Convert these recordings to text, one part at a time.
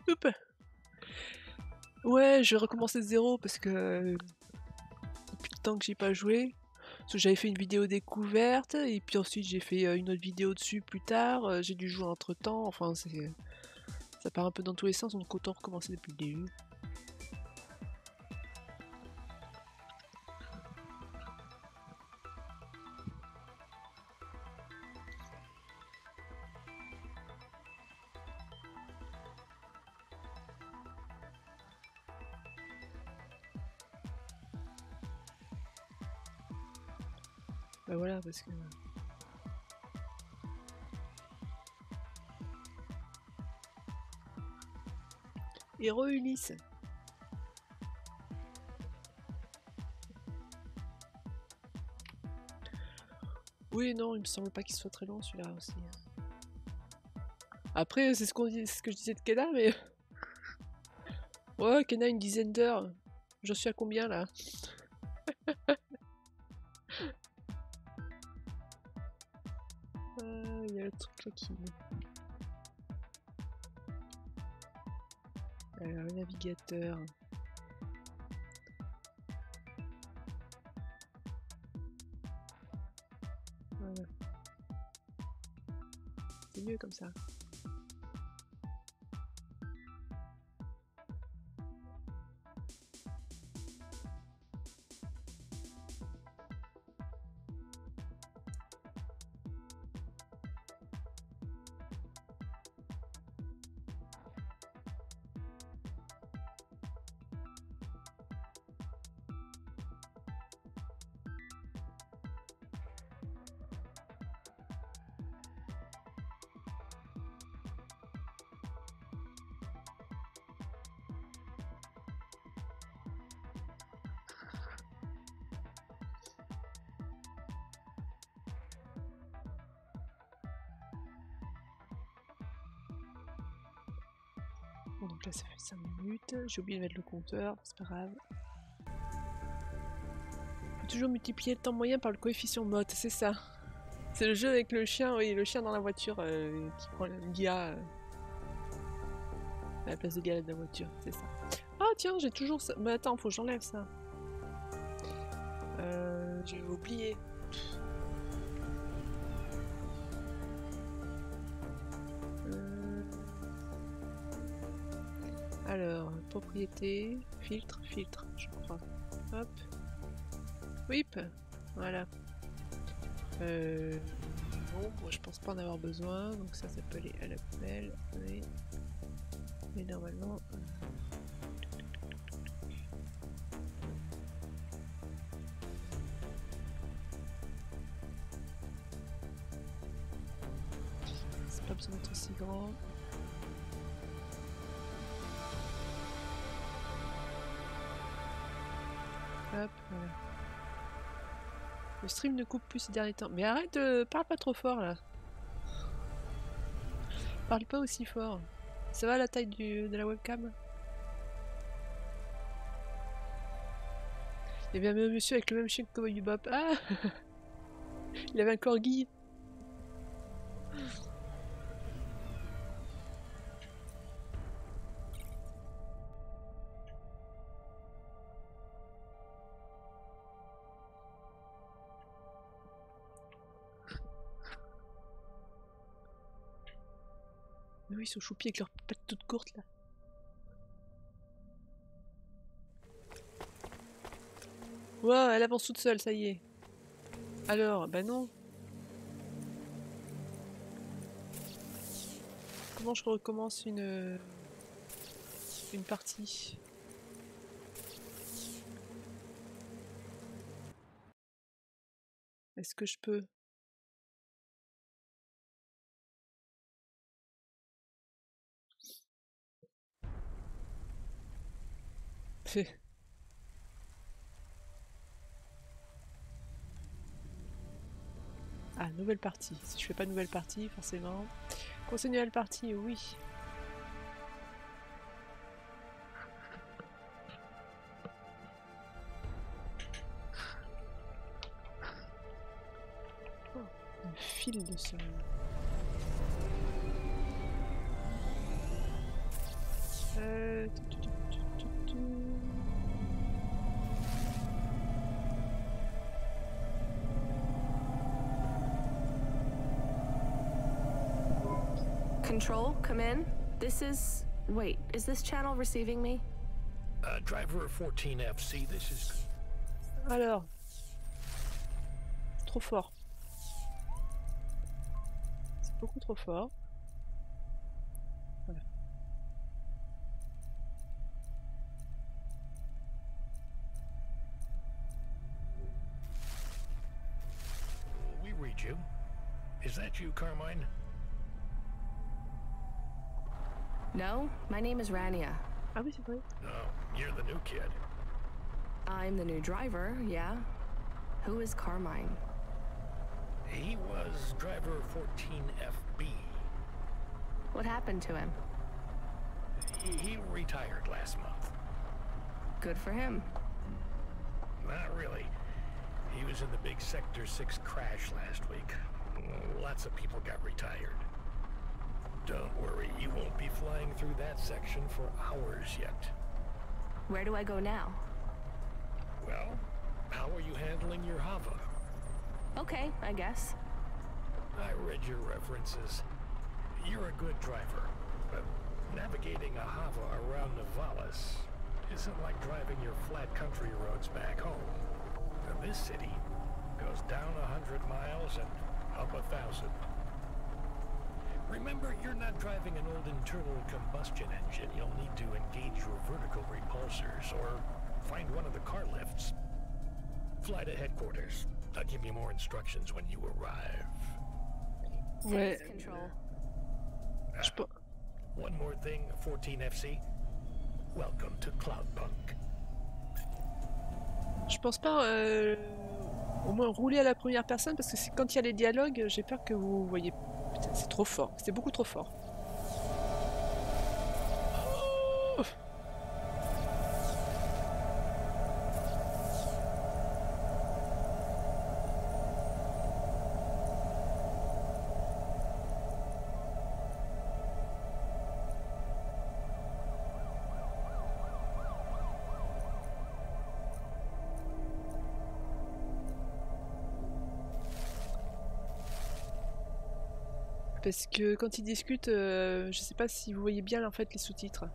Oups. Ouais, je vais recommencer de zéro parce que depuis le temps que j'ai pas joué. Parce que j'avais fait une vidéo découverte et puis ensuite j'ai fait une autre vidéo dessus plus tard. J'ai dû jouer entre temps. Enfin, ça part un peu dans tous les sens, donc autant recommencer depuis le début. Bah voilà, parce que. Héros Ulysse. Oui, non, il me semble pas qu'il soit très long celui-là aussi. Après, c'est ce que je disais de Kena, mais. Ouais, Kena, une dizaine d'heures. J'en suis à combien là? Il y a le truc là qui. Alors, le navigateur. Voilà. C'est mieux comme ça. Bon, donc là ça fait 5 minutes, j'ai oublié de mettre le compteur, c'est pas grave. Faut toujours multiplier le temps moyen par le coefficient mode, c'est ça. C'est le jeu avec le chien, oui, le chien dans la voiture qui prend l'IA à la place de l'IA de la voiture, c'est ça. Ah tiens, j'ai toujours ça. Mais attends, faut que j'enlève ça. J'ai oublié. Alors, propriété, filtre, filtre, je crois. Hop. Whip. Voilà. Bon, moi je pense pas en avoir besoin, donc ça peut aller à la poubelle. Oui. Mais normalement... c'est pas besoin d'être aussi grand. Hop, voilà. Le stream ne coupe plus ces derniers temps. Mais arrête, parle pas trop fort là. Parle pas aussi fort. Ça va la taille de la webcam? Il y avait un monsieur avec le même chien que Cowboy Bebop. Ah il avait un corgi. Mais oui, ils sont choupis avec leurs pattes toutes courtes là. Wow, elle avance toute seule, ça y est. Alors, bah non. Comment je recommence une partie? Est-ce que je peux? Ah, nouvelle partie. Si je fais pas nouvelle partie, forcément. Continuer la partie, oui. Oh, un fil de sol. Control, come in. This is... Wait, is this channel receiving me? Driver 14FC, this is... Alors. Trop fort. C'est beaucoup trop fort. Voilà. We read you. Is that you, Carmine? No, my name is Rania. Ah oui, c'est vrai. No, you're the new kid. I'm the new driver, yeah. Who is Carmine? He was driver 14FB. What happened to him? He retired last month. Good for him. Not really. He was in the big Sector 6 crash last week. Lots of people got retired. Don't worry, you won't be flying through that section for hours yet. Where do I go now? Well, how are you handling your Hava? Okay, I guess. I read your references. You're a good driver, but navigating a Hava around Navalis isn't like driving your flat country roads back home. And this city goes down 100 miles and up 1,000. Remember, you're not driving an old internal combustion engine. You'll need to engage your vertical repulsors or find one of the car lifts. Fly to headquarters. I'll give you more instructions when you arrive. Ouais. Control. One more thing, 14FC. Welcome to Cloudpunk. Je pense pas au moins rouler à la première personne parce que quand il y a les dialogues, j'ai peur que vous voyez. Putain, c'est trop fort, c'est beaucoup trop fort. Oh. Parce que quand ils discutent, je sais pas si vous voyez bien en fait les sous-titres.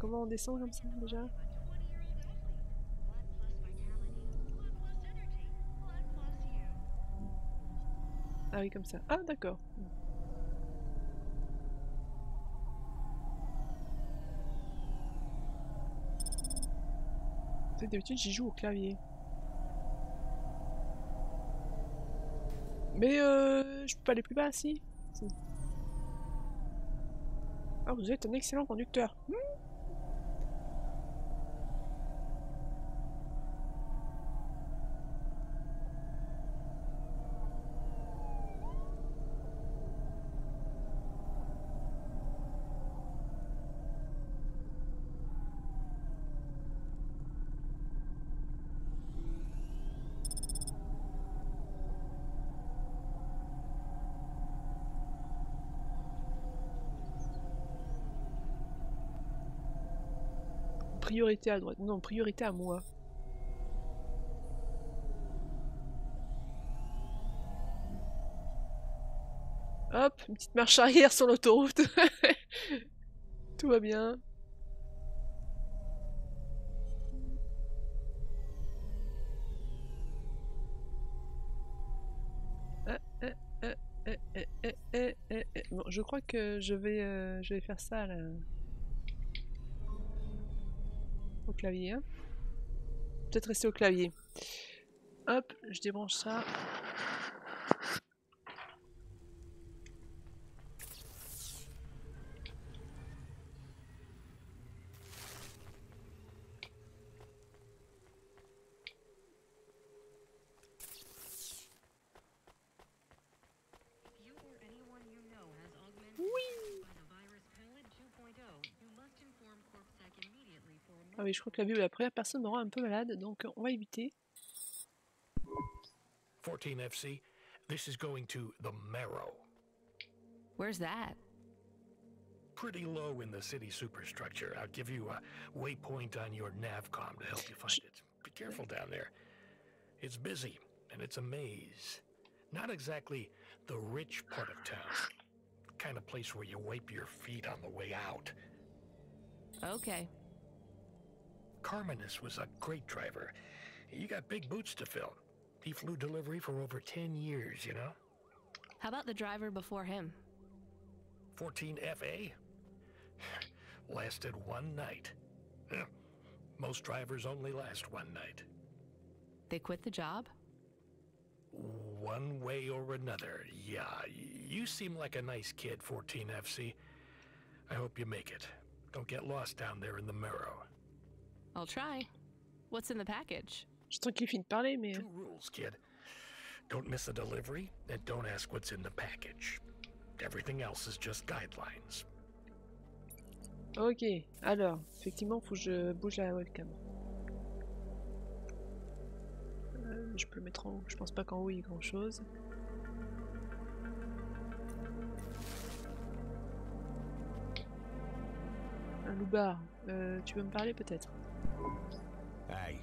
Comment on descend comme ça déjà? Ah oui, comme ça. Ah d'accord. D'habitude j'y joue au clavier. Mais je peux pas aller plus bas, si. Ah, vous êtes un excellent conducteur. Priorité à droite. Non, priorité à moi. Hop, une petite marche arrière sur l'autoroute. Tout va bien. Bon, je crois que je vais faire ça là. Au clavier. Hein. Peut-être rester au clavier. Hop, je débranche ça. Ah oui, je crois que la vue de la première personne me rend un peu malade, donc on va éviter. 14 FC, this is going to the Marrow. Where's that? Pretty low in the city superstructure. I'll give you a waypoint on your navcom to help you find it. Be careful down there. It's busy, and it's a maze. Not exactly the rich part of town. The kind of place where you wipe your feet on the way out. Okay. Carmenus was a great driver. You got big boots to fill. He flew delivery for over 10 years, you know? How about the driver before him? 14 FA? Lasted one night. Most drivers only last one night. They quit the job? One way or another, yeah. You seem like a nice kid, 14 FC. I hope you make it. Don't get lost down there in the Marrow. I'll try. What's in the package? Je sens qu'il finit de parler, mais... 2 rules, kid. Don't miss a delivery, and don't ask what's in the package. Everything else is just guidelines. Ok, alors, effectivement, faut que je bouge la webcam. Je peux le mettre en haut. Je pense pas qu'en haut il y ait grand chose. Un loupard, tu veux me parler peut-être? Hey,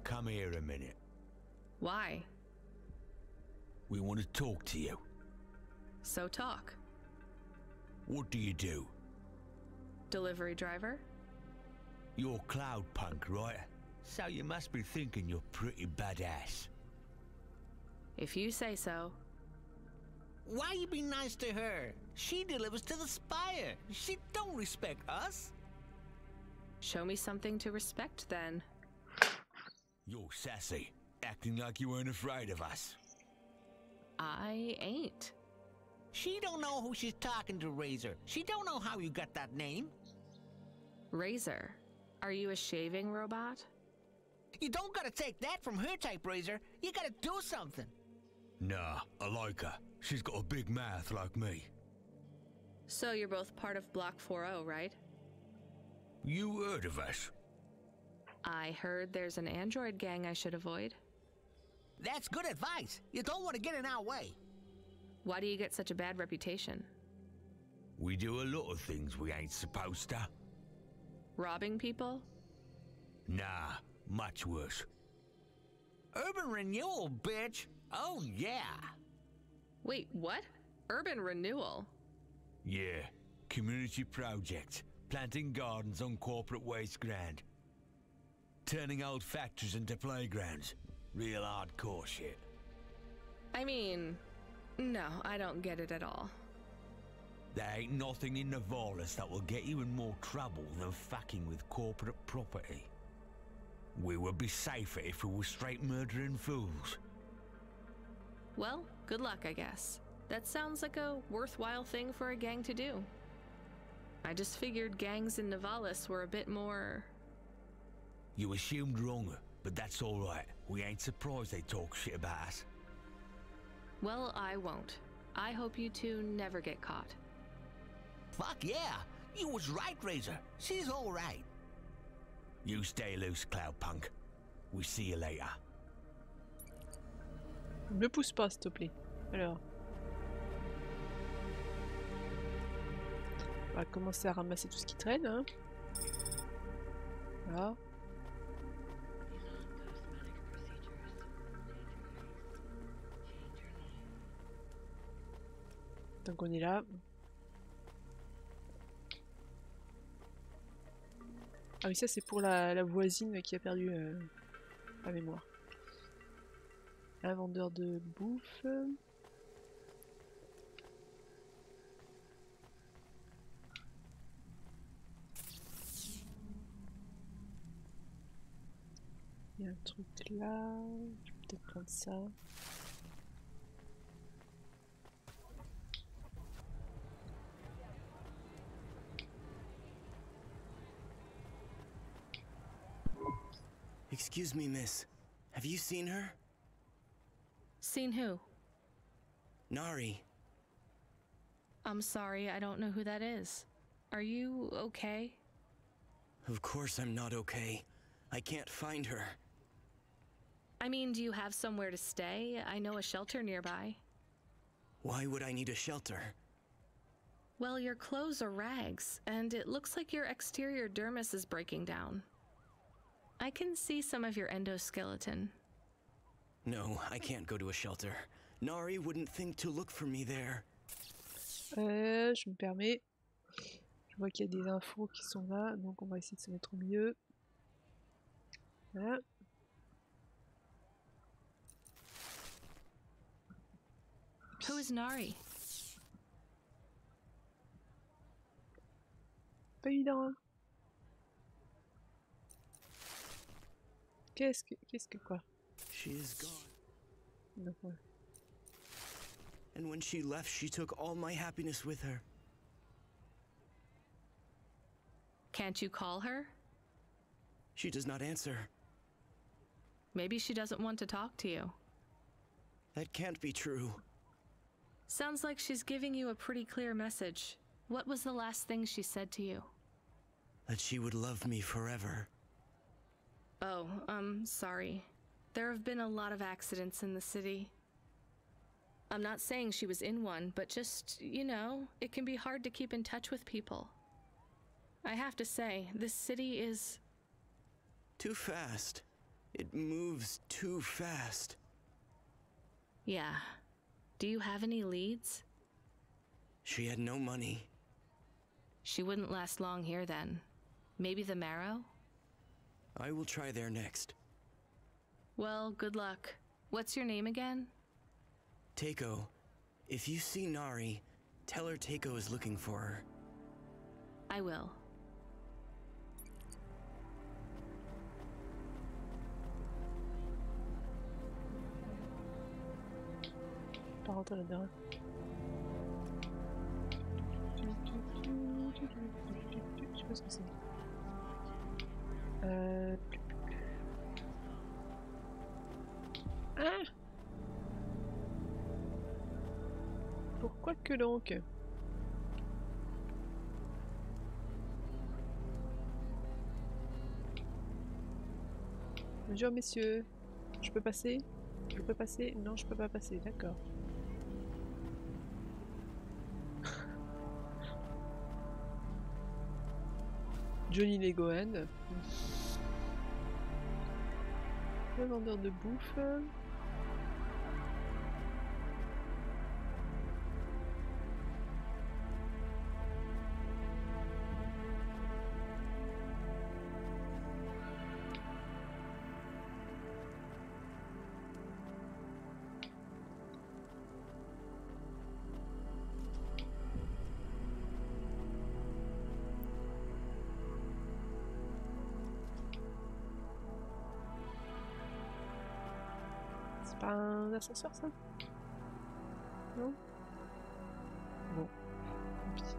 come here a minute. Why? We want to talk to you. So talk. What do you do? Delivery driver? You're Cloudpunk, right? So you must be thinking you're pretty badass. If you say so. Why you be nice to her? She delivers to the Spire. She don't respect us. Show me something to respect then. You're sassy, acting like you weren't afraid of us. I ain't. She don't know who she's talking to, Razor. She don't know how you got that name. Razor, are you a shaving robot? You don't gotta take that from her type, Razor. You gotta do something. Nah, I like her. She's got a big mouth like me. So you're both part of Block 40, right? You heard of us? I heard there's an android gang I should avoid. That's good advice. You don't want to get in our way. Why do you get such a bad reputation? We do a lot of things we ain't supposed to. Robbing people? Nah, much worse. Urban renewal, bitch. Oh, yeah. Wait, what? Urban renewal? Yeah, community project. planting gardens on corporate waste ground, turning old factories into playgrounds. Real hardcore shit. I mean, no, I don't get it at all. There ain't nothing in Navalis that will get you in more trouble than fucking with corporate property. We would be safer if we were straight murdering fools. Well, good luck, I guess. That sounds like a worthwhile thing for a gang to do. I just figured gangs in Navalis were a bit more... You assumed wrong, but that's all right. We ain't surprised they talk shit about us. Well, I won't. I hope you two never get caught. Fuck yeah! You was right, Razor. She's all right. You stay loose, Cloudpunk. We see you later. Ne pousse pas, s'il te plaît. Alors. On va commencer à ramasser tout ce qui traîne. Hein. Voilà. Tant qu'on est là. Ah oui, ça c'est pour la voisine qui a perdu la mémoire. Un vendeur de bouffe. Il y a un truc là. Je vais peut-être prendre ça. Excuse me, miss. Have you seen her? Seen who? Nari. I'm sorry, I don't know who that is. Are you okay? Of course I'm not okay. I can't find her. I mean, do you have somewhere to stay? I know a shelter nearby. Why would I need a shelter? Well, your clothes are rags, and it looks like your exterior dermis is breaking down. I can see some of your endoskeleton. No, I can't go to a shelter. Nari wouldn't think to look for me there. Je me permets. Je vois qu'il y a des infos qui sont là, donc on va essayer de se mettre au milieu. Voilà. Who is Nari? Pas évident, hein. Qu'est-ce que quoi? She is gone. Donc, ouais. And when she left, she took all my happiness with her. Can't you call her? She does not answer. Maybe she doesn't want to talk to you. That can't be true. Sounds like she's giving you a pretty clear message. What was the last thing she said to you? That she would love me forever. Oh, sorry. There have been a lot of accidents in the city. I'm not saying she was in one, but just, you know, it can be hard to keep in touch with people. I have to say, this city is... Too fast. It moves too fast. Yeah. Do you have any leads? She had no money. She wouldn't last long here then. Maybe the Marrow? I will try there next. Well, good luck. What's your name again? Teiko, if you see Nari, tell her Teiko is looking for her. I will. Pas rentrer là-dedans. Je sais pas ce que c'est. Ah! Pourquoi que donc? Bonjour messieurs, je peux passer? Je peux passer? Non, je peux pas passer, d'accord. Johnny Legoen. Le vendeur de bouffe. pas un ascenseur ça? Non? Bon. Tant pis.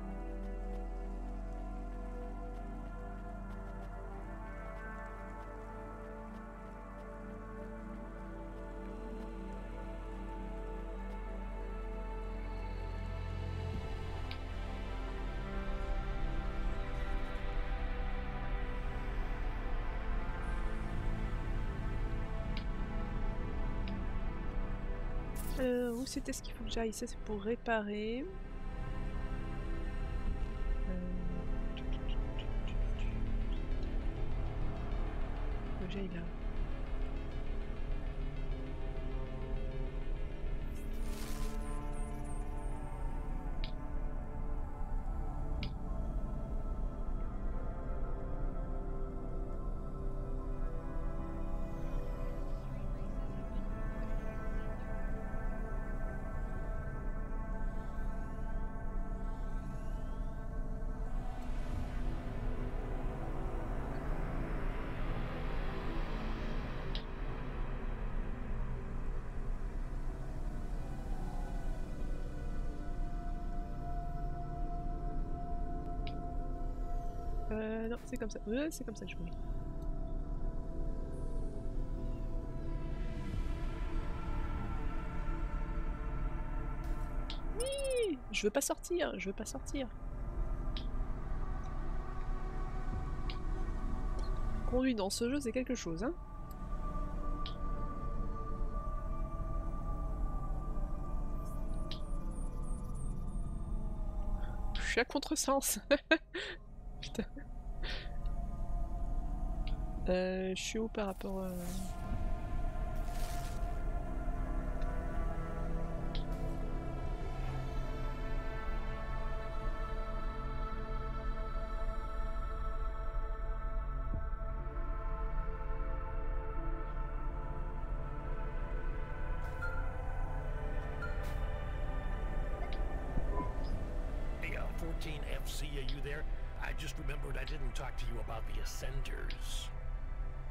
Où c'était ce qu'il faut que j'aille? Ça c'est pour réparer. Faut que j'aille là. Non, c'est comme ça. C'est comme ça que je voulais. Oui, je veux pas sortir, je veux pas sortir. Conduire dans ce jeu, c'est quelque chose, hein. Je suis à contresens. Putain. Je suis où par rapport à... Hey, 14FC, are you there? I just remembered I didn't talk to you about the Ascenders.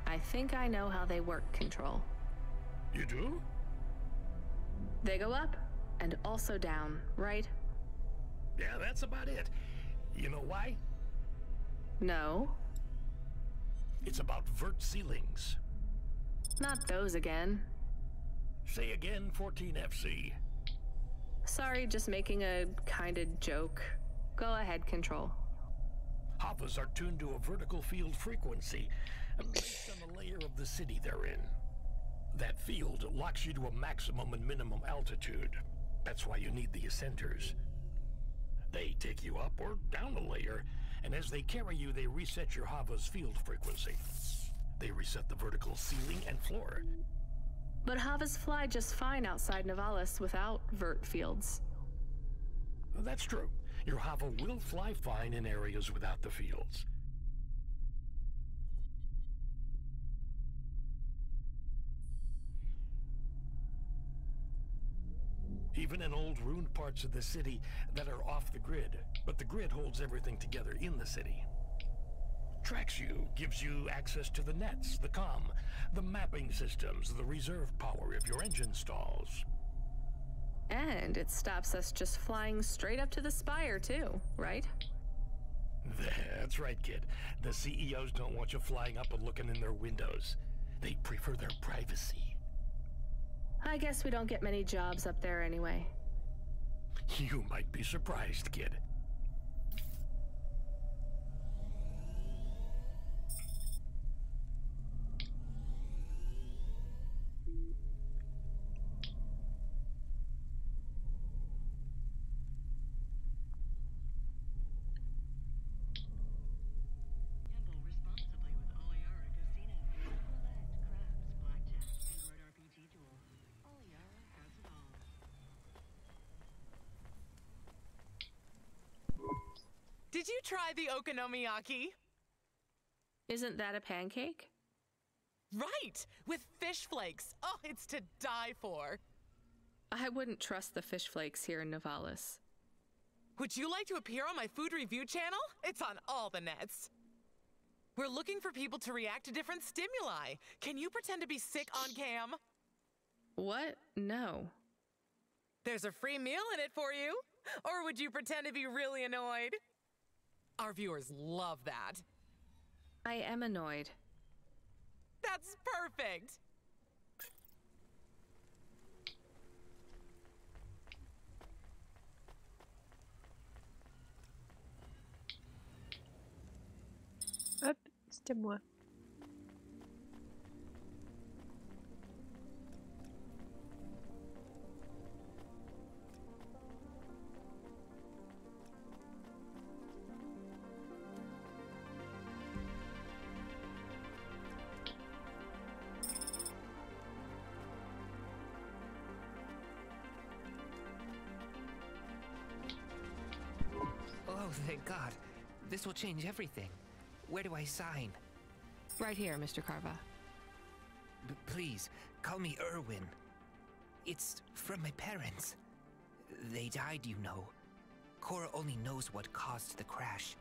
I think I know how they work, Control. You do? They go up and also down, right? Yeah, that's about it. You know why? No. It's about vert ceilings. Not those again. Say again, 14FC. Sorry, just making a kinda joke. Go ahead, Control. Havas are tuned to a vertical field frequency based on the layer of the city they're in. That field locks you to a maximum and minimum altitude. That's why you need the Ascenders. They take you up or down a layer, and as they carry you, they reset your Hava's field frequency. They reset the vertical ceiling and floor. But Havas fly just fine outside Nivalis without vert fields. That's true. Your Hava will fly fine in areas without the fields. Even in old ruined parts of the city that are off the grid, but the grid holds everything together in the city. Tracks you, gives you access to the nets, the comm, the mapping systems, the reserve power if your engine stalls. And it stops us just flying straight up to the spire too, right? That's right, kid. The CEOs don't want you flying up and looking in their windows. They prefer their privacy. I guess we don't get many jobs up there anyway. You might be surprised, kid. Did you try the okonomiyaki? Isn't that a pancake? Right, with fish flakes. Oh, it's to die for. I wouldn't trust the fish flakes here in Nivalis. Would you like to appear on my food review channel? It's on all the nets. We're looking for people to react to different stimuli. Can you pretend to be sick on cam? What? No. There's a free meal in it for you. Or would you pretend to be really annoyed? Our viewers love that. I am annoyed. That's perfect. Hop, c'était moi. Oh, thank God. This will change everything. Where do I sign? Right here, Mr. Carva. Please, call me Erwin. It's from my parents. They died, you know. Cora only knows what caused the crash.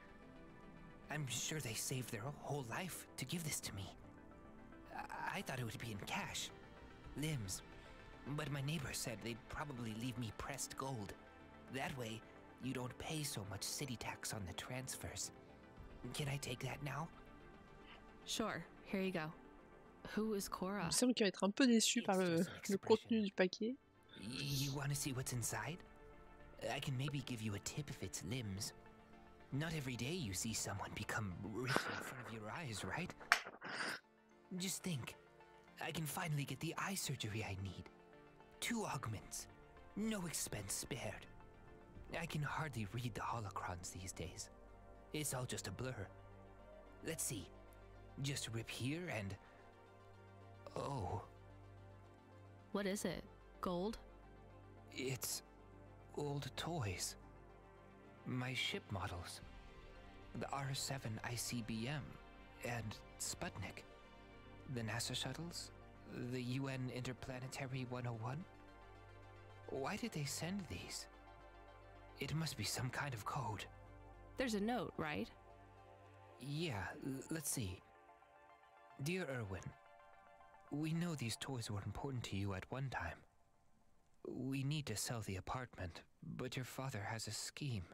I'm sure they saved their whole life to give this to me. I thought it would be in cash. Limbs. But my neighbor said they'd probably leave me pressed gold. That way, you don't pay so much city tax on the transfers. Can I take that now? Sure, here you go. Who is Cora? Il me semble qu'il va être un peu déçu par le contenu du paquet. You want to see what's inside? I can maybe give you a tip if it's limbs. Not every day you see someone become rich in front of your eyes, right? Just think. I can finally get the eye surgery I need. 2 augments. No expense spared. I can hardly read the holocrons these days. It's all just a blur. Let's see. Just rip here and... Oh. What is it? Gold? It's old toys. My ship models. The R7 ICBM and Sputnik. The NASA shuttles. The UN Interplanetary 101. Why did they send these? It must be some kind of code. There's a note, right? Yeah, let's see. Dear Erwin, we know these toys were important to you at one time. We need to sell the apartment, but your father has a scheme.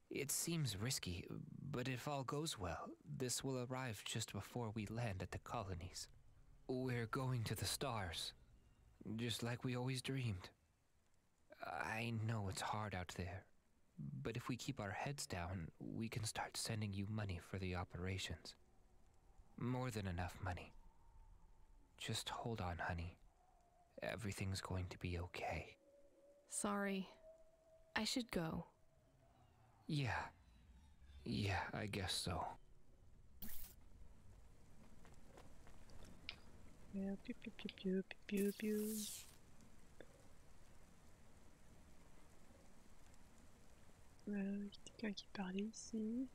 It seems risky, but if all goes well, this will arrive just before we land at the colonies. We're going to the stars, just like we always dreamed. I know it's hard out there, but if we keep our heads down, we can start sending you money for the operations. More than enough money. Just hold on, honey. Everything's going to be okay. Sorry. I should go. Yeah, I guess so. Pew, pew, pew, pew, pew, pew. Quelqu'un qui parlait ici.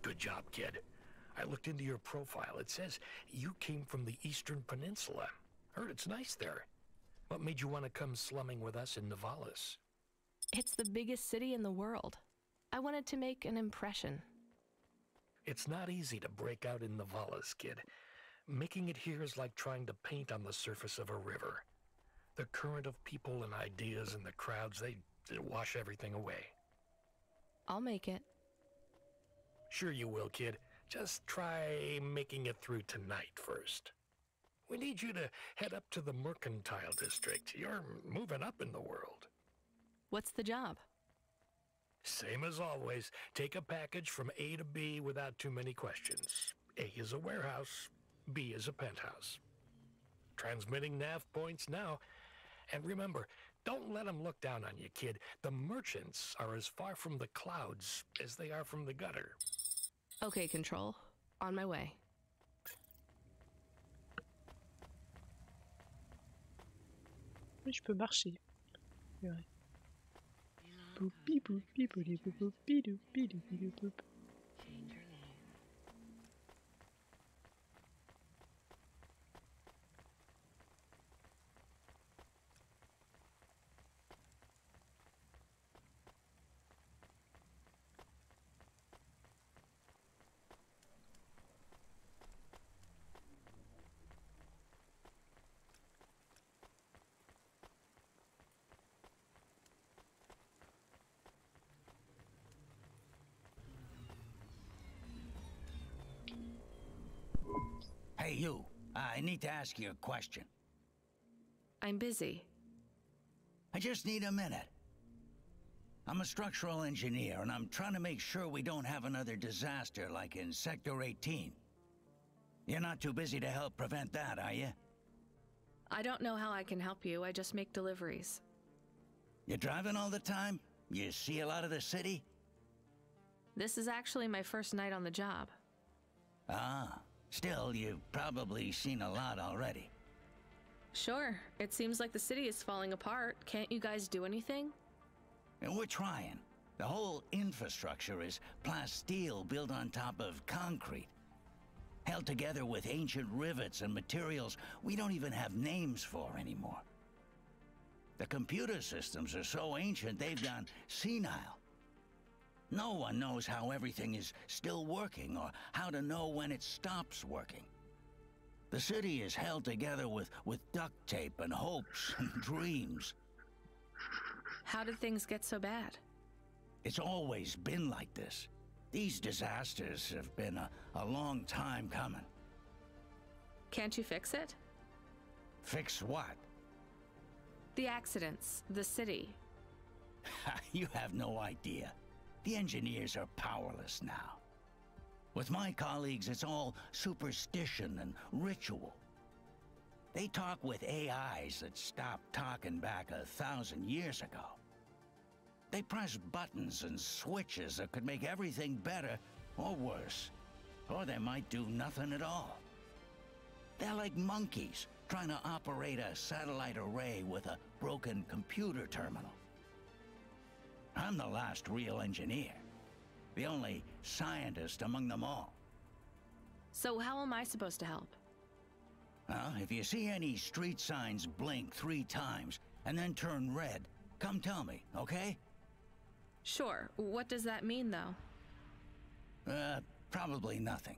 Good job, kid. I looked into your profile. It says you came from the Eastern Peninsula. Heard it's nice there. What made you want to come slumming with us in Nivalis? It's the biggest city in the world. I wanted to make an impression. It's not easy to break out in Nivalis, kid. Making it here is like trying to paint on the surface of a river. The current of people and ideas and the crowds, they wash everything away. I'll make it. Sure you will, kid. Just try making it through tonight first. We need you to head up to the Mercantile District. You're moving up in the world. What's the job? Same as always. Take a package from A to B without too many questions. A is a warehouse. B is a penthouse. Transmitting nav points now. And remember, don't let them look down on you, kid. The merchants are as far from the clouds as they are from the gutter. Okay, Control. On my way. Oui, je peux marcher. C'est vrai. Poupi, poupi, poupi, poupi, poupi, poupi, poupi. you. I need to ask you a question. I'm busy. I just need a minute. I'm a structural engineer, and I'm trying to make sure we don't have another disaster like in Sector 18. You're not too busy to help prevent that, are you? I don't know how I can help you. I just make deliveries. You driving all the time? You see a lot of the city? This is actually my first night on the job. Ah, still, you've probably seen a lot already. Sure, it seems like the city is falling apart. Can't you guys do anything? And we're trying. The whole infrastructure is plasteel built on top of concrete, held together with ancient rivets and materials we don't even have names for anymore. The computer systems are so ancient they've gone senile. No one knows how everything is still working or how to know when it stops working. The city is held together with duct tape and hopes and dreams. How did things get so bad? It's always been like this. These disasters have been a long time coming. Can't you fix it? Fix what? The accidents, the city. You have no idea. The engineers are powerless now. With my colleagues, it's all superstition and ritual. They talk with AIs that stopped talking back 1,000 years ago. They press buttons and switches that could make everything better or worse. Or they might do nothing at all. They're like monkeys trying to operate a satellite array with a broken computer terminal. I'm the last real engineer. The only scientist among them all. So how am I supposed to help? Well, if you see any street signs blink 3 times and then turn red, come tell me, okay? Sure. What does that mean, though? Probably nothing.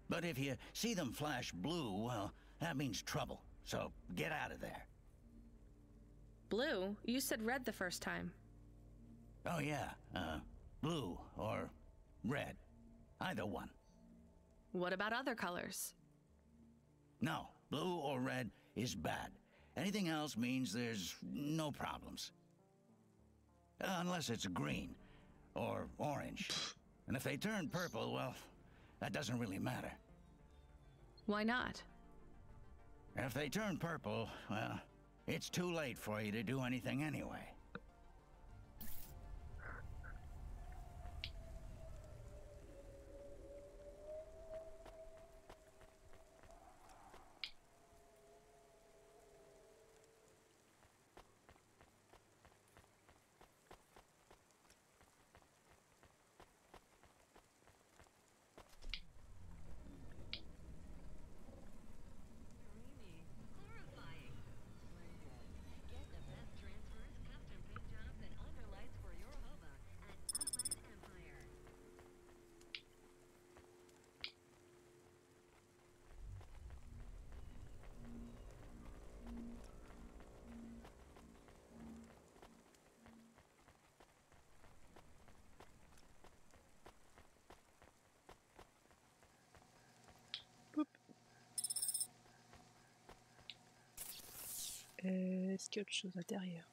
But if you see them flash blue, well, that means trouble. So get out of there. Blue? You said red the first time. Oh yeah, blue or red. Either one. What about other colors? No, blue or red is bad. Anything else means there's no problems. Unless it's green or orange. And if they turn purple, well, that doesn't really matter. Why not? If they turn purple, well, it's too late for you to do anything anyway. Est-ce qu'il y a autre chose à l'intérieur?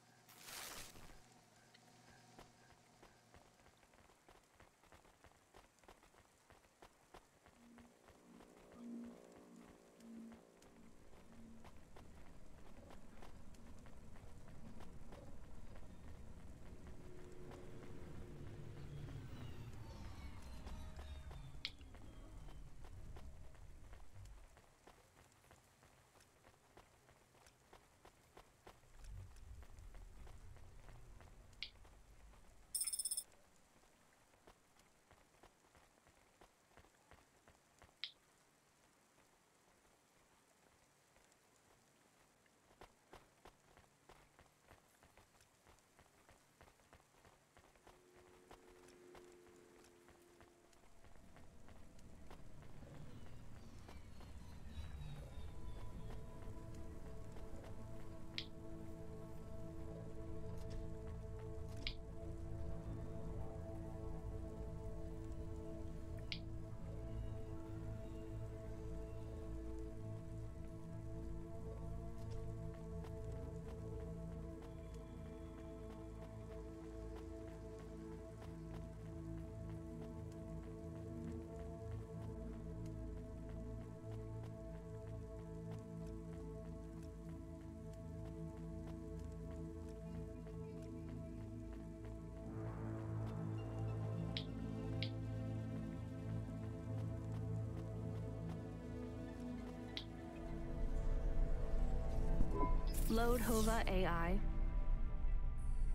Load Hova AI.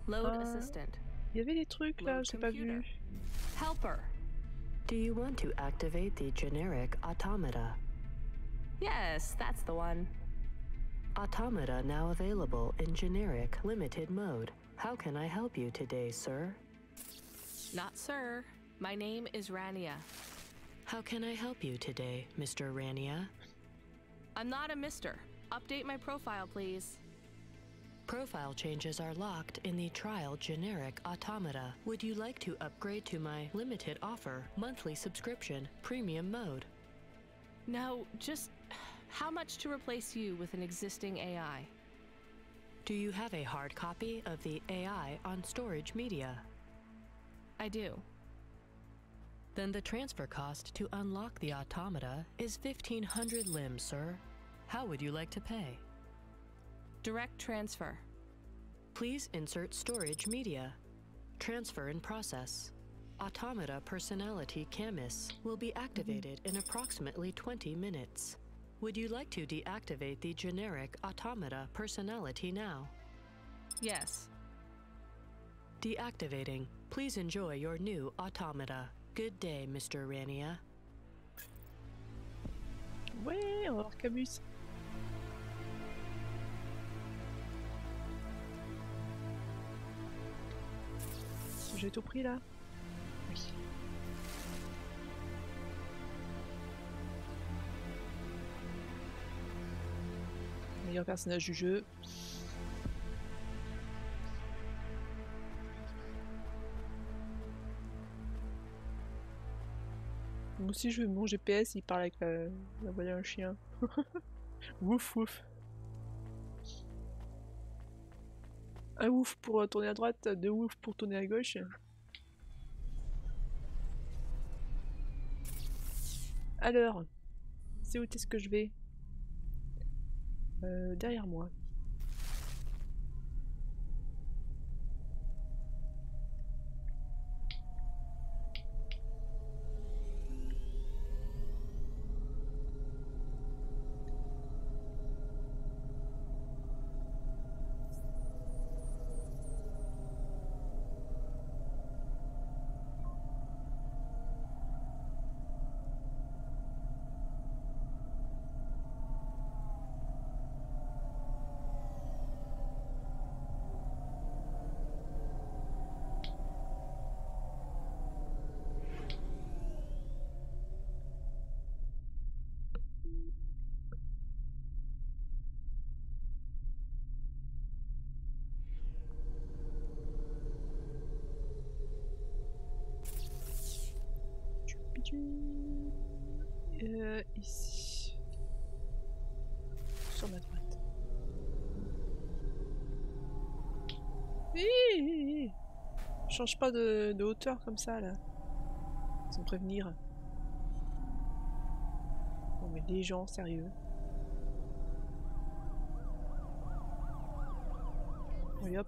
Load assistant. Il y avait des trucs là, j'ai pas vu. Helper. Do you want to activate the generic automata? Yes, that's the one. Automata now available in generic limited mode. How can I help you today, sir? Not sir. My name is Rania. How can I help you today, Mr. Rania? I'm not a mister. Update my profile, please. Profile changes are locked in the trial generic automata. Would you like to upgrade to my limited offer, monthly subscription, premium mode? No, just how much to replace you with an existing AI? Do you have a hard copy of the AI on storage media? I do. Then the transfer cost to unlock the automata is 1,500 limbs, sir. How would you like to pay? Direct transfer. Please insert storage media. Transfer in process. Automata personality Camus will be activated in approximately 20 minutes. Would you like to deactivate the generic automata personality now? Yes. Deactivating. Please enjoy your new automata. Good day, Mr. Rania. Ouais, on va voir Camus. J'ai tout pris là? Oui. Meilleur personnage du jeu. Moi aussi je veux mon GPS, il parle avec la voix d'un chien. Wouf wouf. Un ouf pour tourner à droite, deux ouf pour tourner à gauche. Alors, c'est où est-ce que je vais? Derrière moi. Ici. Sur ma droite. Hi. Change pas de hauteur comme ça là. Sans me prévenir. Non mais les gens, sérieux. Oui hop.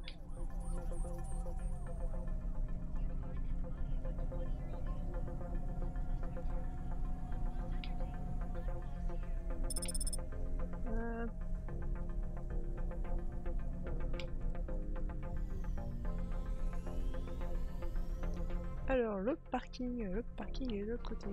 Alors, l'autre parking est de l'autre côté.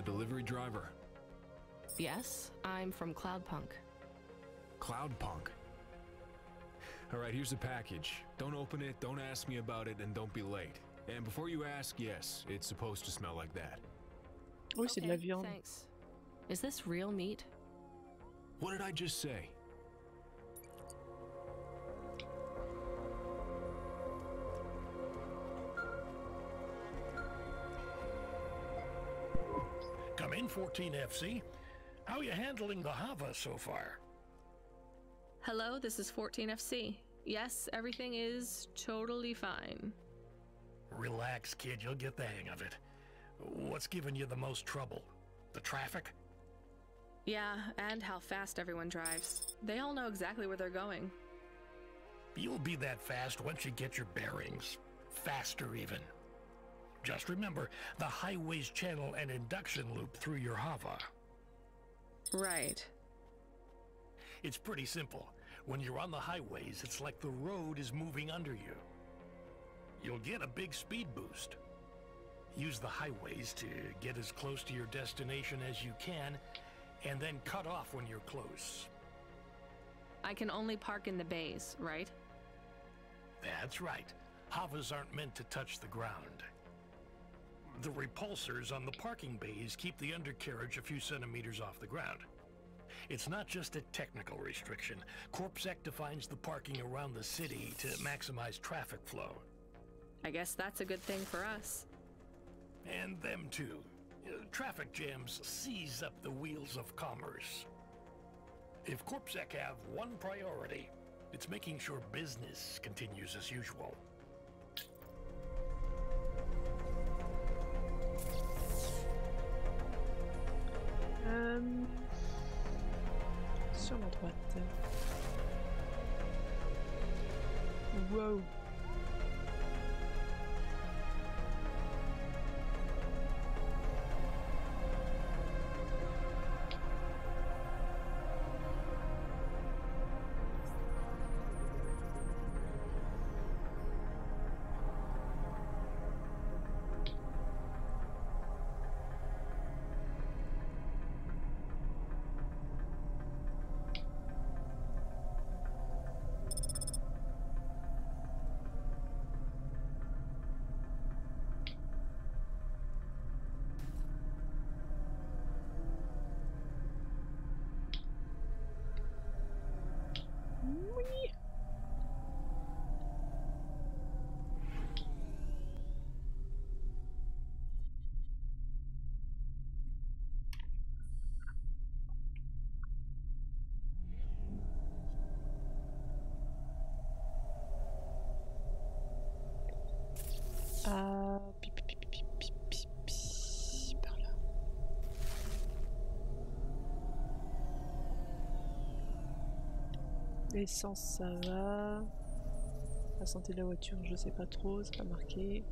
Delivery driver. Yes, I'm from Cloudpunk. Cloudpunk. Alright, here's the package. Don't open it, don't ask me about it, and don't be late. And before you ask, yes, it's supposed to smell like that. Oui, c'est de la viande. Thanks. Is this real meat? What did I just say? Come in, 14FC. How are you handling the Hava so far? Hello, this is 14FC. Yes, everything is totally fine. Relax, kid. You'll get the hang of it. What's giving you the most trouble? The traffic? Yeah, and how fast everyone drives. They all know exactly where they're going. You'll be that fast once you get your bearings. Faster, even. Just remember, the highways channel an induction loop through your Hava. Right. It's pretty simple. When you're on the highways, it's like the road is moving under you. You'll get a big speed boost. Use the highways to get as close to your destination as you can, and then cut off when you're close. I can only park in the bays, right? That's right. Havas aren't meant to touch the ground. The repulsors on the parking bays keep the undercarriage a few centimeters off the ground. It's not just a technical restriction. CorpSec defines the parking around the city to maximize traffic flow. I guess that's a good thing for us. And them too. Traffic jams seize up the wheels of commerce. If CorpSec have one priority, it's making sure business continues as usual. Sur la droite. Wow. Par là. L'essence, ça va. La santé de la voiture, je sais pas trop, c'est pas marqué.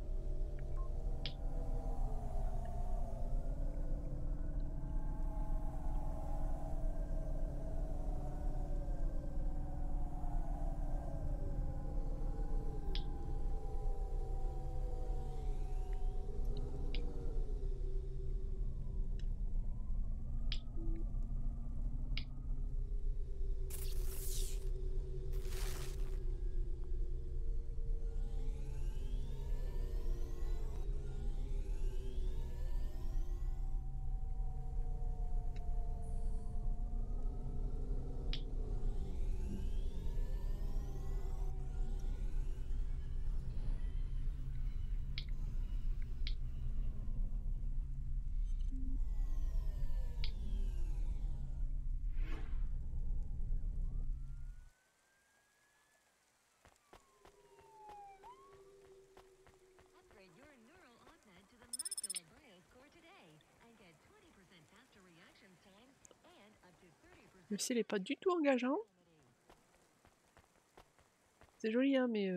Même s'il est pas du tout engageant. C'est joli hein, mais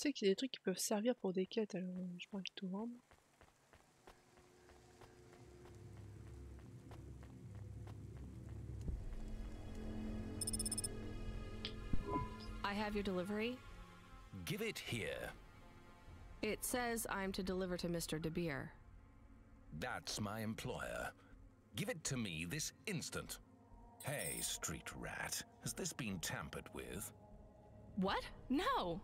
je sais qu'il y a des trucs qui peuvent servir pour des quêtes, alors je pas envie de tout vendre. I have your delivery? Give it here. It says I'm to deliver to Mr. De Beer. That's my employer. Give it to me this instant. Hey, street rat, has this been tampered with? What? No!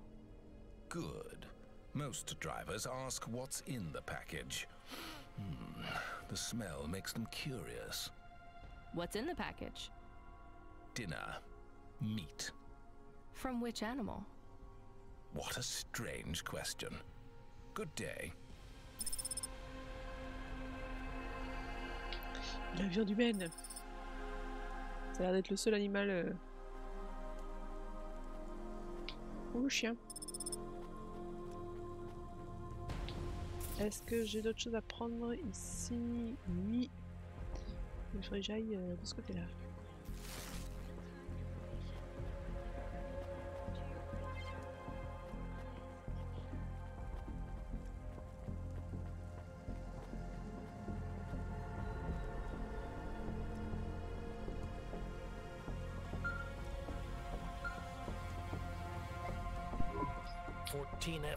Good. Most drivers ask what's in the package. The smell makes them curious. What's in the package? Dinner. Meat. From which animal? What a strange question. Good day. La viande humaine. Ça a l'air d'être le seul animal. Ou le chien. Est-ce que j'ai d'autres choses à prendre ici? Oui. Il faudrait que j'aille de ce côté-là.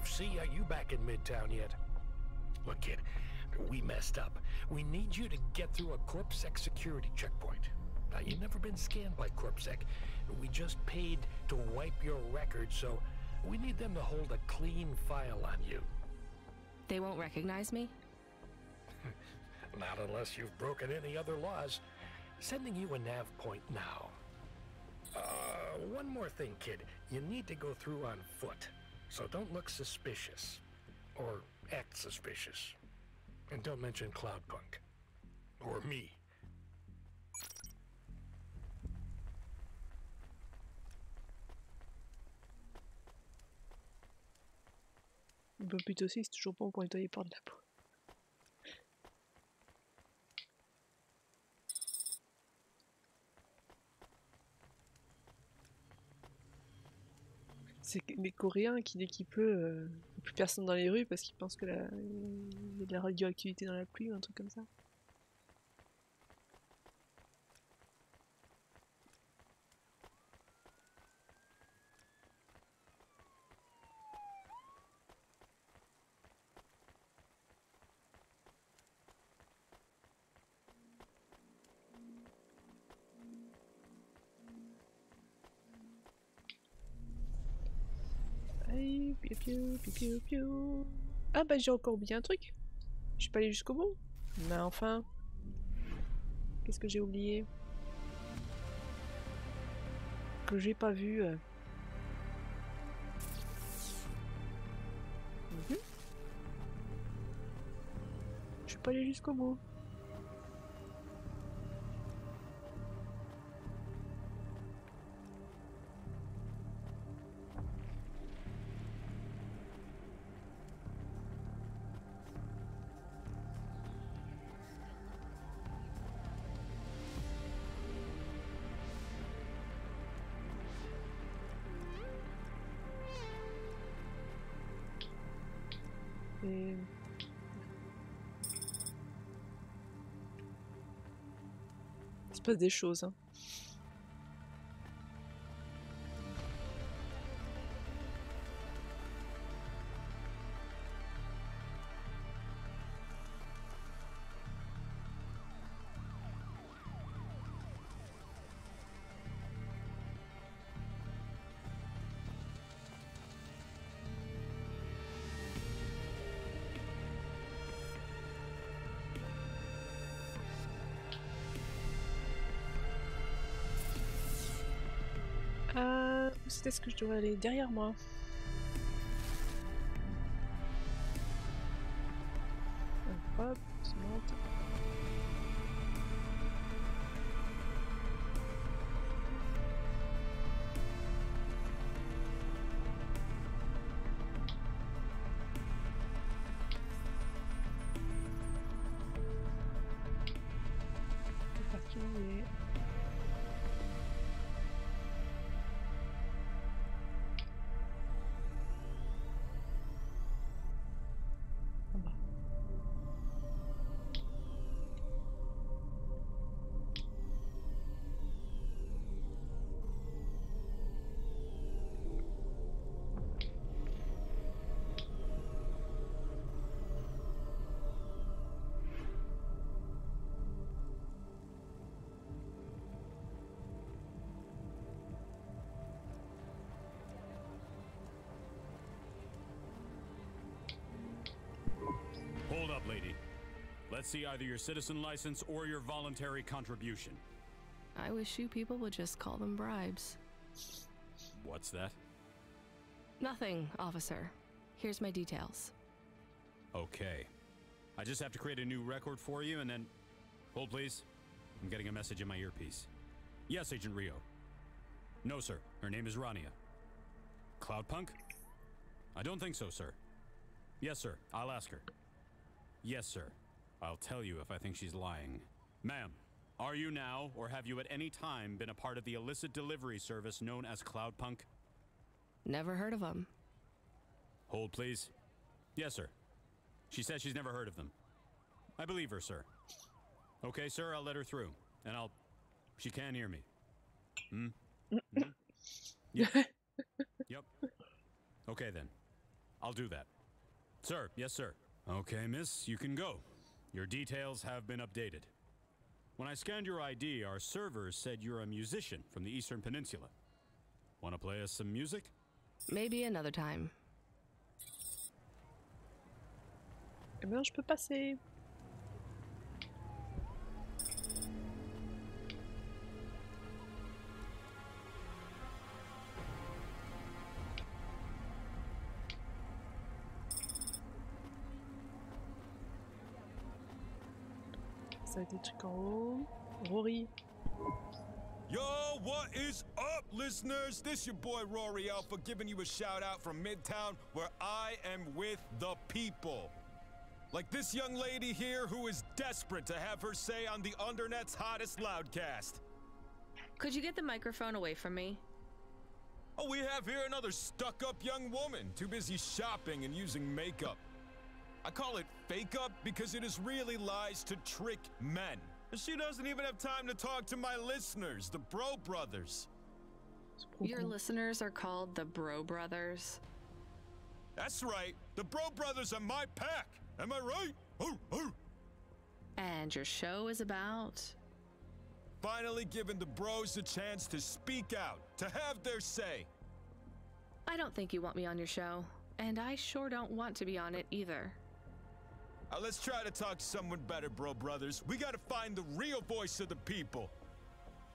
FC, are you back in Midtown yet? Look, kid, we messed up. We need you to get through a CorpSec security checkpoint. Now, you've never been scanned by CorpSec. We just paid to wipe your record, so we need them to hold a clean file on you. They won't recognize me? Not unless you've broken any other laws. Sending you a nav point now. One more thing, kid. You need to go through on foot. So don't look suspicious. Or act suspicious. And don't mention Cloudpunk. Or me. Un peu plus tôt aussi, c'est toujours bon pour nettoyer par de la peau. C'est les Coréens qui, dès qu'il pleut, plus personne dans les rues parce qu'ils pensent que il y a de la radioactivité dans la pluie ou un truc comme ça. Ah bah j'ai encore oublié un truc. Je suis pas allé jusqu'au bout. Mais enfin. Qu'est-ce que j'ai oublié? Que j'ai pas vu. Je suis pas allé jusqu'au bout. Et... il se passe des choses, hein. Où c'était ce que je devrais aller? Derrière moi. Hop, on se monte. Le parking est... Let's see either your citizen license or your voluntary contribution. I wish you people would just call them bribes. What's that? Nothing, officer. Here's my details. Okay. I just have to create a new record for you and then... Hold, please. I'm getting a message in my earpiece. Yes, Agent Rio. No, sir. Her name is Rania. Cloudpunk? I don't think so, sir. Yes, sir. I'll ask her. Yes, sir. I'll tell you if I think she's lying. Ma'am, are you now, or have you at any time been a part of the illicit delivery service known as Cloudpunk? Never heard of them. Hold, please. Yes, sir. She says she's never heard of them. I believe her, sir. Okay, sir, I'll let her through. And she can hear me. Hmm? Hmm? Yep. Yep. Okay, then. I'll do that. Sir, yes, sir. Okay, miss, you can go. Your details have been updated. When I scanned your ID, our servers said you're a musician from the Eastern Peninsula. Want to play us some music? Maybe another time. Eh bien, je peux passer. Ça a été des trucs en haut. Rory. Yo, what is up, listeners? This your boy Rory Alpha giving you a shout out from Midtown, where I am with the people. Like this young lady here who is desperate to have her say on the Undernet's hottest loudcast. Could you get the microphone away from me? Oh, we have here another stuck-up young woman, too busy shopping and using makeup. I call it fake-up because it is really lies to trick men. And she doesn't even have time to talk to my listeners, the Bro Brothers. Your listeners are called the Bro Brothers? That's right. The Bro Brothers are my pack. Am I right? Ooh, ooh. And your show is about? Finally giving the bros a chance to speak out, to have their say. I don't think you want me on your show. And I sure don't want to be on it either. Let's try to talk to someone better, Bro Brothers. We gotta find the real voice of the people.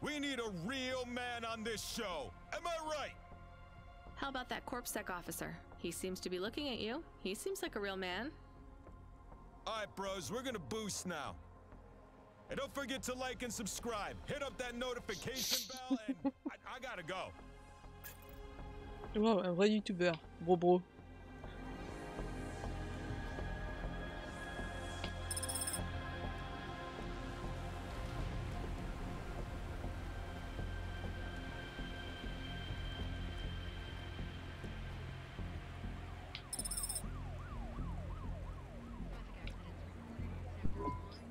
We need a real man on this show. Am I right? How about that CorpSec officer? He seems to be looking at you. He seems like a real man. Alright, bros, we're gonna boost now. And don't forget to like and subscribe. Hit up that notification bell and I gotta go. Wow, un vrai youtubeur. Bro.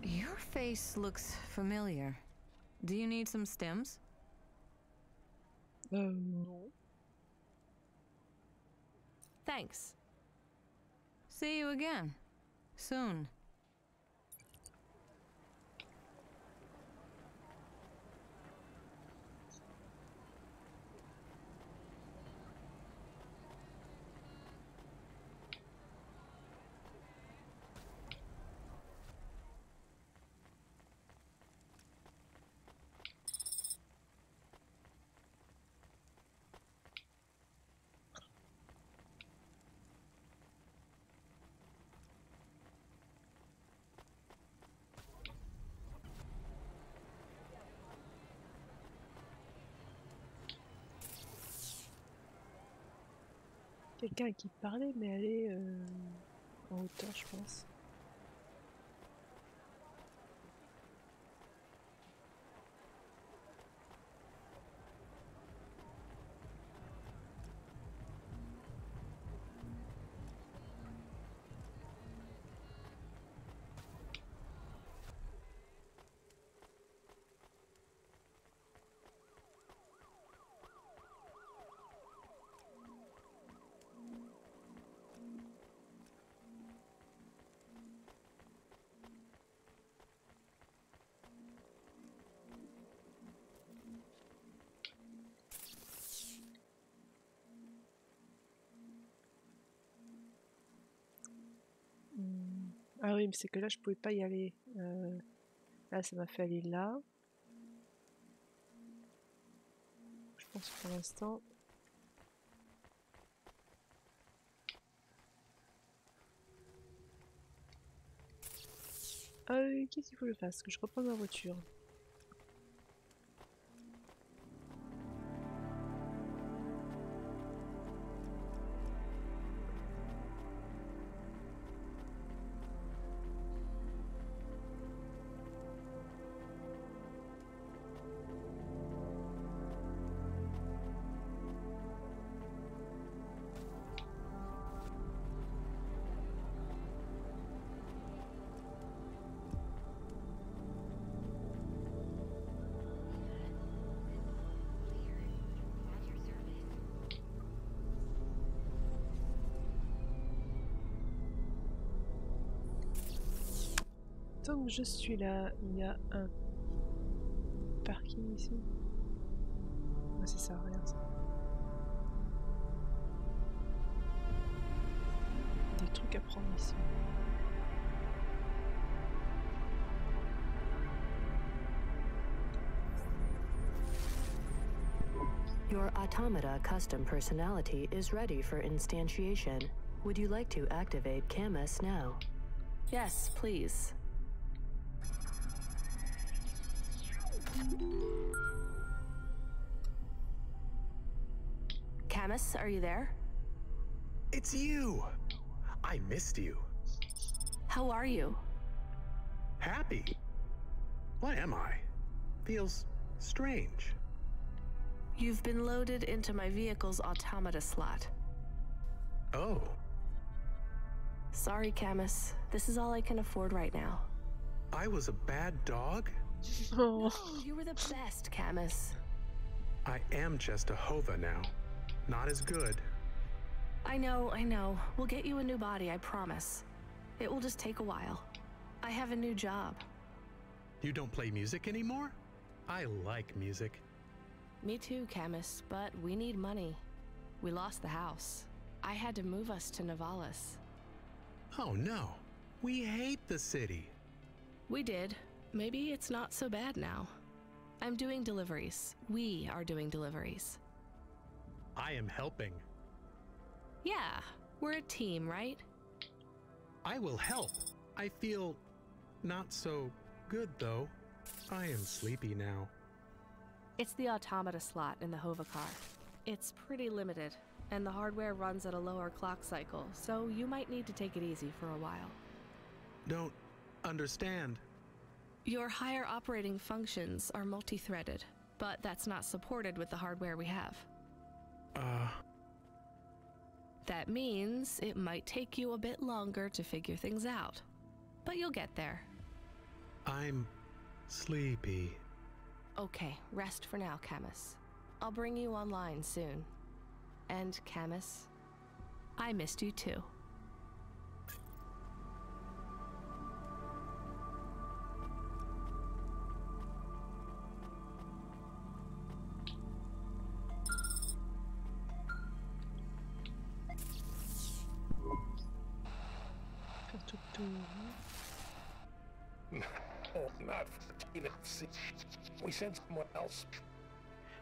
Your face looks familiar. Do you need some stems? No. Thanks. See you again. Soon. Quelqu'un qui parlait, mais elle est en hauteur, je pense. Ah oui, mais c'est que là, je pouvais pas y aller. Là, ça m'a fait aller là. Je pense pour l'instant... Qu'est-ce qu'il faut que je fasse? Que je reprenne ma voiture. Tant que je suis là, il y a un parking ici. Ouais, c'est ça, regarde ça. Des trucs à prendre ici. Your Automata custom personality is ready for instantiation. Would you like to activate Camus now? Yes, please. Camus, are you there? It's you! I missed you. How are you? Happy? What am I? Feels strange. You've been loaded into my vehicle's automata slot. Oh. Sorry, Camus. This is all I can afford right now. I was a bad dog? No, you were the best, Camus. I am just a Hova now. Not as good. I know, I know. We'll get you a new body, I promise. It will just take a while. I have a new job. You don't play music anymore? I like music. Me too, Camus, but we need money. We lost the house. I had to move us to Navalis. Oh no. We hate the city. We did. Maybe it's not so bad now. I'm doing deliveries. We are doing deliveries. I am helping. Yeah, we're a team, right? I will help. I feel not so good though. I am sleepy now. It's the automata slot in the Hova car. It's pretty limited, and the hardware runs at a lower clock cycle, so you might need to take it easy for a while. Don't understand. Your higher operating functions are multi-threaded, but that's not supported with the hardware we have. That means it might take you a bit longer to figure things out, but you'll get there. I'm sleepy. Okay, rest for now, Camus. I'll bring you online soon. And Camus, I missed you too. Not 15 FC. We sent someone else.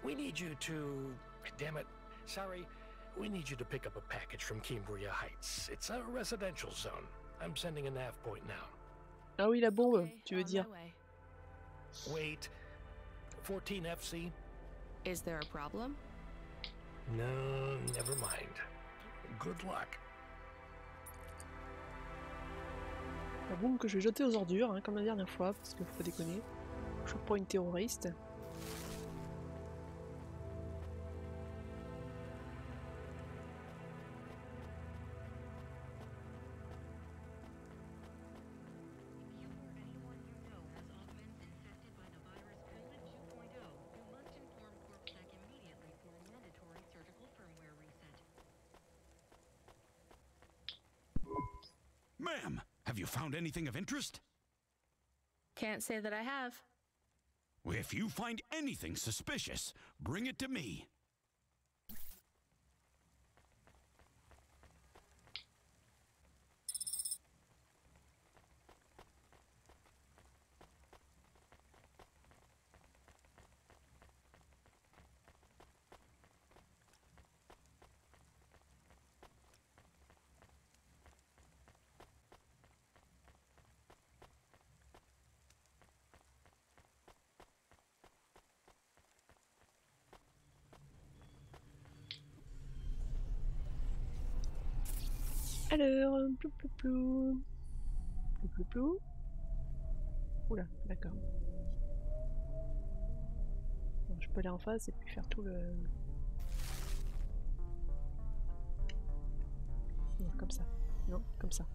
We need you to... Damn it. Sorry. We need you to pick up a package from Cambria Heights. It's a residential zone. I'm sending a nav point now. Ah oui, la bombe, tu veux dire. Wait. 14 FC? Is there a problem? No, never mind. Good luck. La bombe que je vais jeter aux ordures, hein, comme la dernière fois, parce qu'il faut pas déconner. Je suis pas une terroriste. Ma'am, have you found anything of interest? Can't say that I have. If you find anything suspicious, bring it to me. Alors, plou plou plou. Plou plou plou. Oula, d'accord. Bon, je peux aller en face et puis faire tout le... Non, comme ça. Non, comme ça.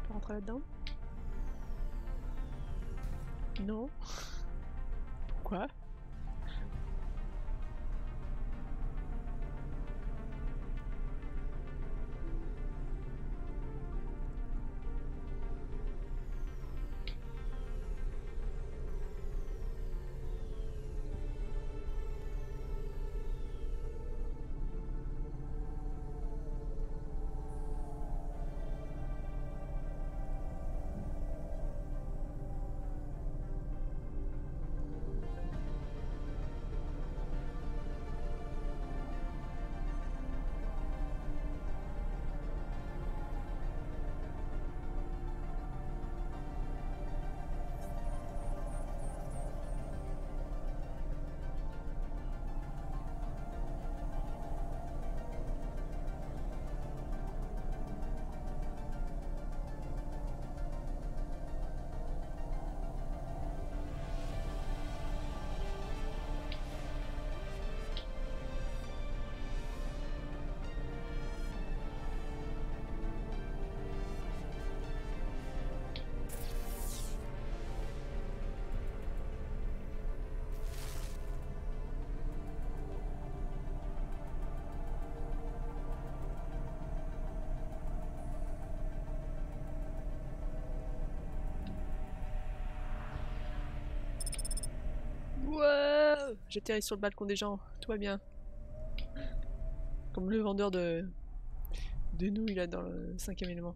On peut rentrer là-dedans? Non. Pourquoi? Wow, j'atterris sur le balcon des gens, tout va bien. Comme le vendeur de nouilles là dans le 5e élément.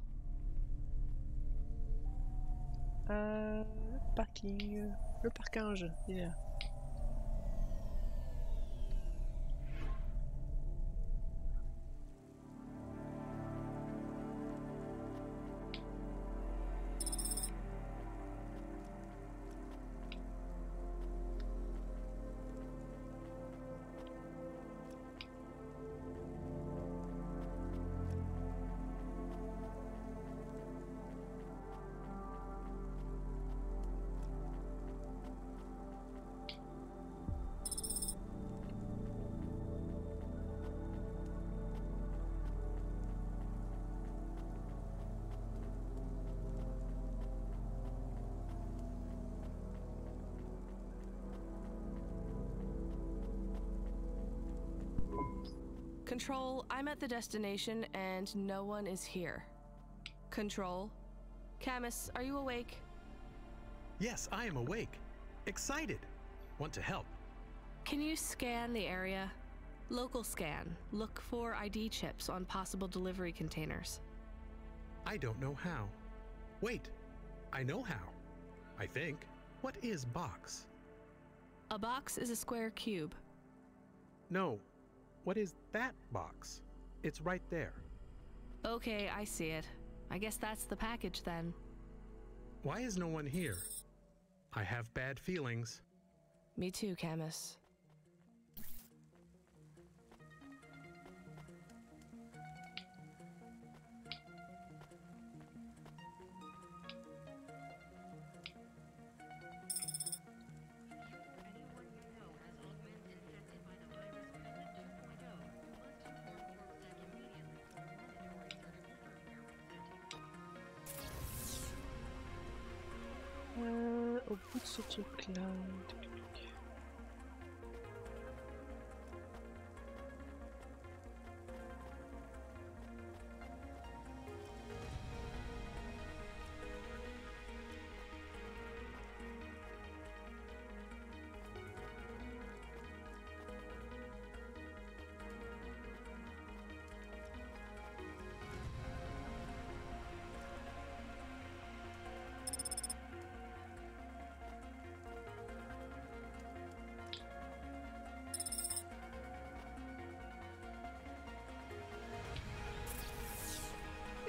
Parking. Le parking, il est là. Control, I'm at the destination and no one is here. Control? Camus, are you awake? Yes, I am awake. Excited. Want to help. Can you scan the area? Local scan. Look for ID chips on possible delivery containers. I don't know how. Wait, I know how. I think. What is box? A box is a square cube. No. What is that box? It's right there. Okay, I see it. I guess that's the package then. Why is no one here? I have bad feelings. Me too, Camus. Au bout de ce truc-là...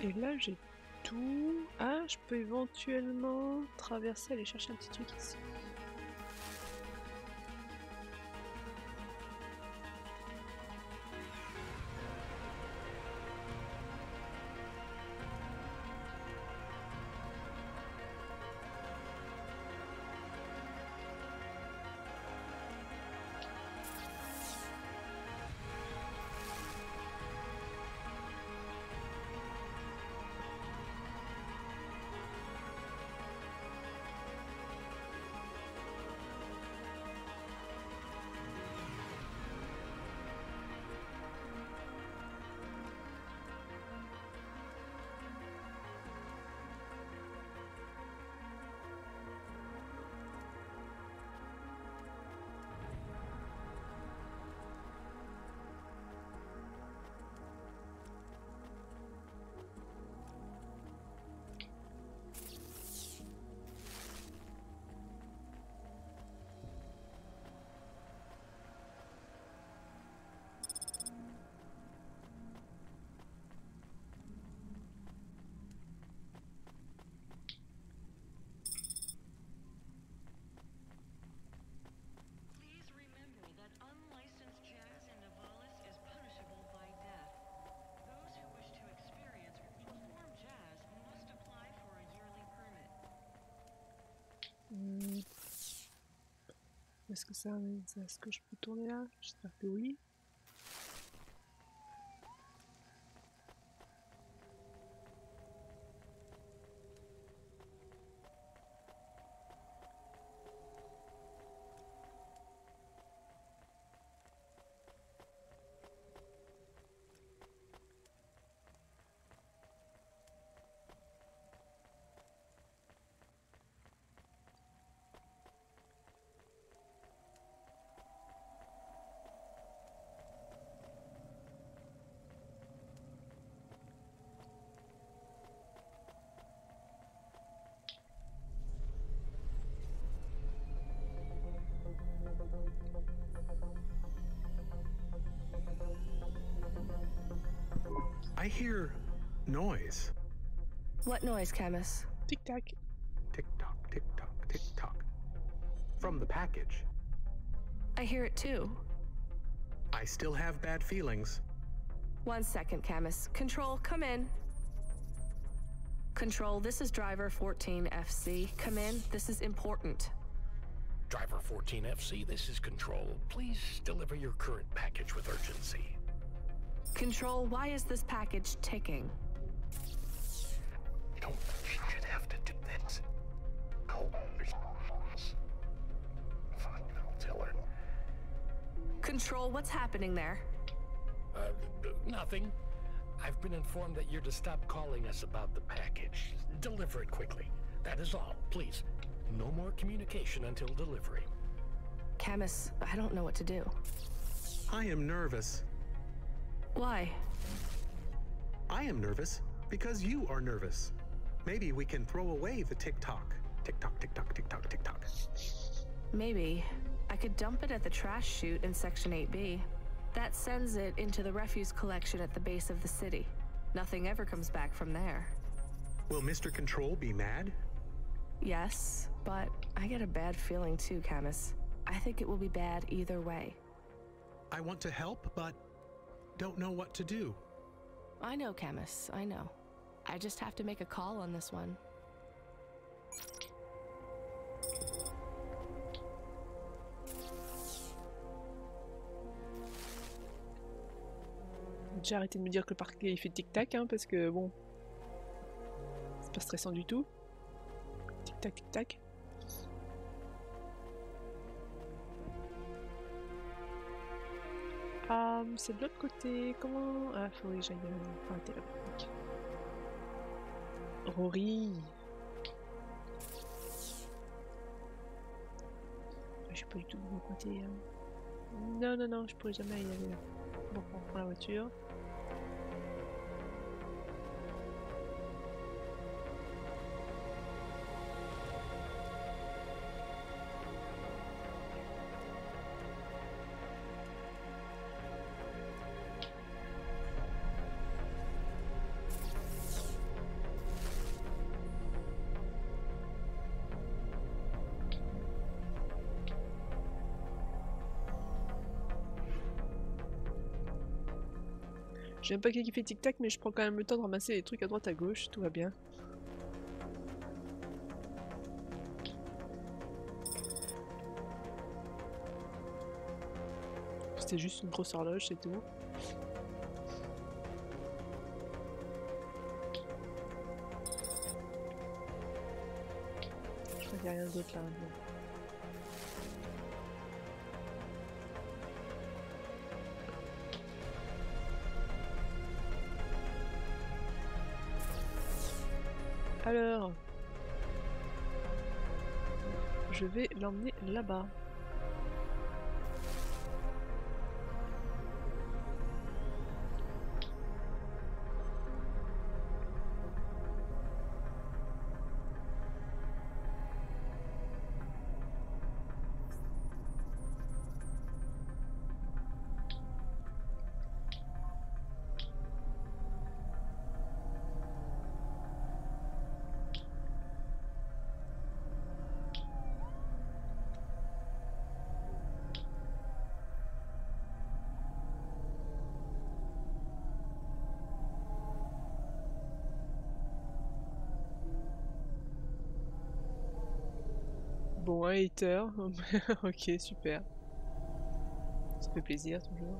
Et là j'ai tout. Ah, je peux éventuellement traverser, aller chercher un petit truc ici. Est-ce que est-ce que je peux tourner là? J'espère que oui. I hear noise. What noise, Camus? Tic-tac. Tick-tock, tick-tock, tick-tock. From the package. I hear it too. I still have bad feelings. 1 second, Camus. Control, come in. Control, this is driver 14FC. Come in, this is important. Driver 14FC, this is Control. Please deliver your current package with urgency. Control, why is this package ticking? You don't think she should have to do this. Call boss. Fine, I'll tell her. Control, what's happening there? Nothing. I've been informed that you're to stop calling us about the package. Deliver it quickly. That is all, please. No more communication until delivery. Camus, I don't know what to do. I am nervous. Why? I am nervous because you are nervous. Maybe we can throw away the tick-tock. Tick-tock, tick-tock, tick-tock, tick-tock. Maybe. I could dump it at the trash chute in Section 8B. That sends it into the refuse collection at the base of the city. Nothing ever comes back from there. Will Mr. Control be mad? Yes, but I get a bad feeling too, Camus. I think it will be bad either way. I want to help, but don't know what to do. I know, Camus, I know. I just have to make a call on this one. J'ai arrêté de me dire que le parquet il fait tic-tac, hein, parce que bon, c'est pas stressant du tout. Tic-tac, tic-tac. C'est de l'autre côté. Comment... Ah, faudrait que j'aille arrêter là-bas. Rory. Je suis pas du tout de mon côté. Hein. Non, non, non, je pourrais jamais y aller là. Bon, on prend la voiture. J'ai un paquet qui fait tic-tac, mais je prends quand même le temps de ramasser les trucs à droite à gauche, tout va bien. C'était juste une grosse horloge, c'est tout. Je crois qu'il n'y a rien d'autre là. Bon. Alors, je vais l'emmener là-bas. Bon, un hater. Ok, super. Ça fait plaisir toujours.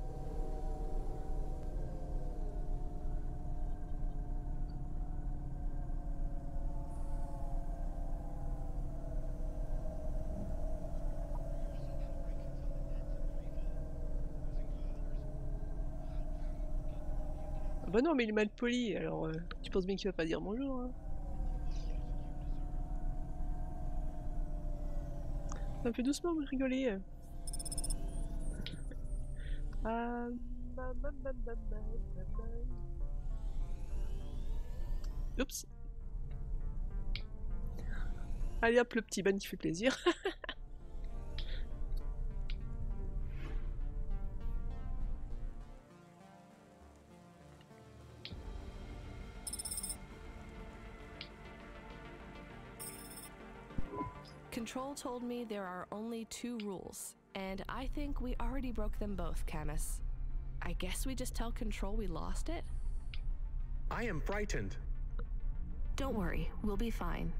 Ah bah non, mais il est mal poli, alors tu penses bien qu'il va pas dire bonjour, hein. Un peu doucement, vous rigolez. Ah, oups. Allez hop, le petit ban qui fait plaisir. Control told me there are only 2 rules, and I think we already broke them both, Camus. I guess we just tell Control we lost it? I am frightened. Don't worry, we'll be fine.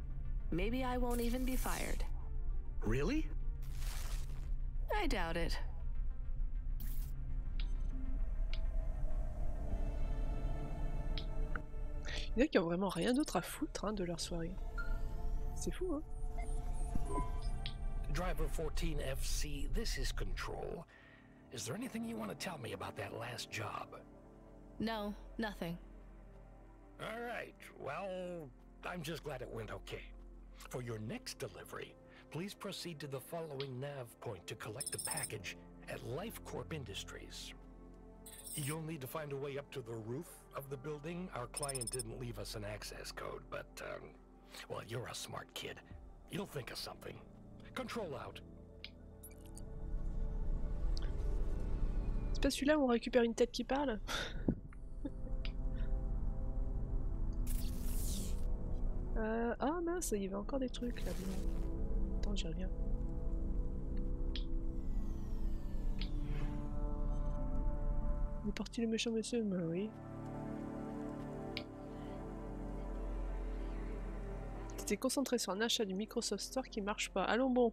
Maybe I won't even be fired. Really? I doubt it. Il y en a qui ont vraiment rien d'autre à foutre, hein, de leur soirée. C'est fou, hein. Driver 14FC, this is Control. Is there anything you want to tell me about that last job? No, nothing. All right, well, I'm just glad it went okay. For your next delivery, please proceed to the following nav point to collect the package at LifeCorp Industries. You'll need to find a way up to the roof of the building. Our client didn't leave us an access code, but, well, you're a smart kid. You'll think of something. Control out. C'est pas celui-là où on récupère une tête qui parle? Ah mince, il y avait encore des trucs là. Attends, j'y reviens. Il est parti le méchant monsieur, bah oui. T'étais concentré sur un achat du Microsoft Store qui marche pas. Allons bon.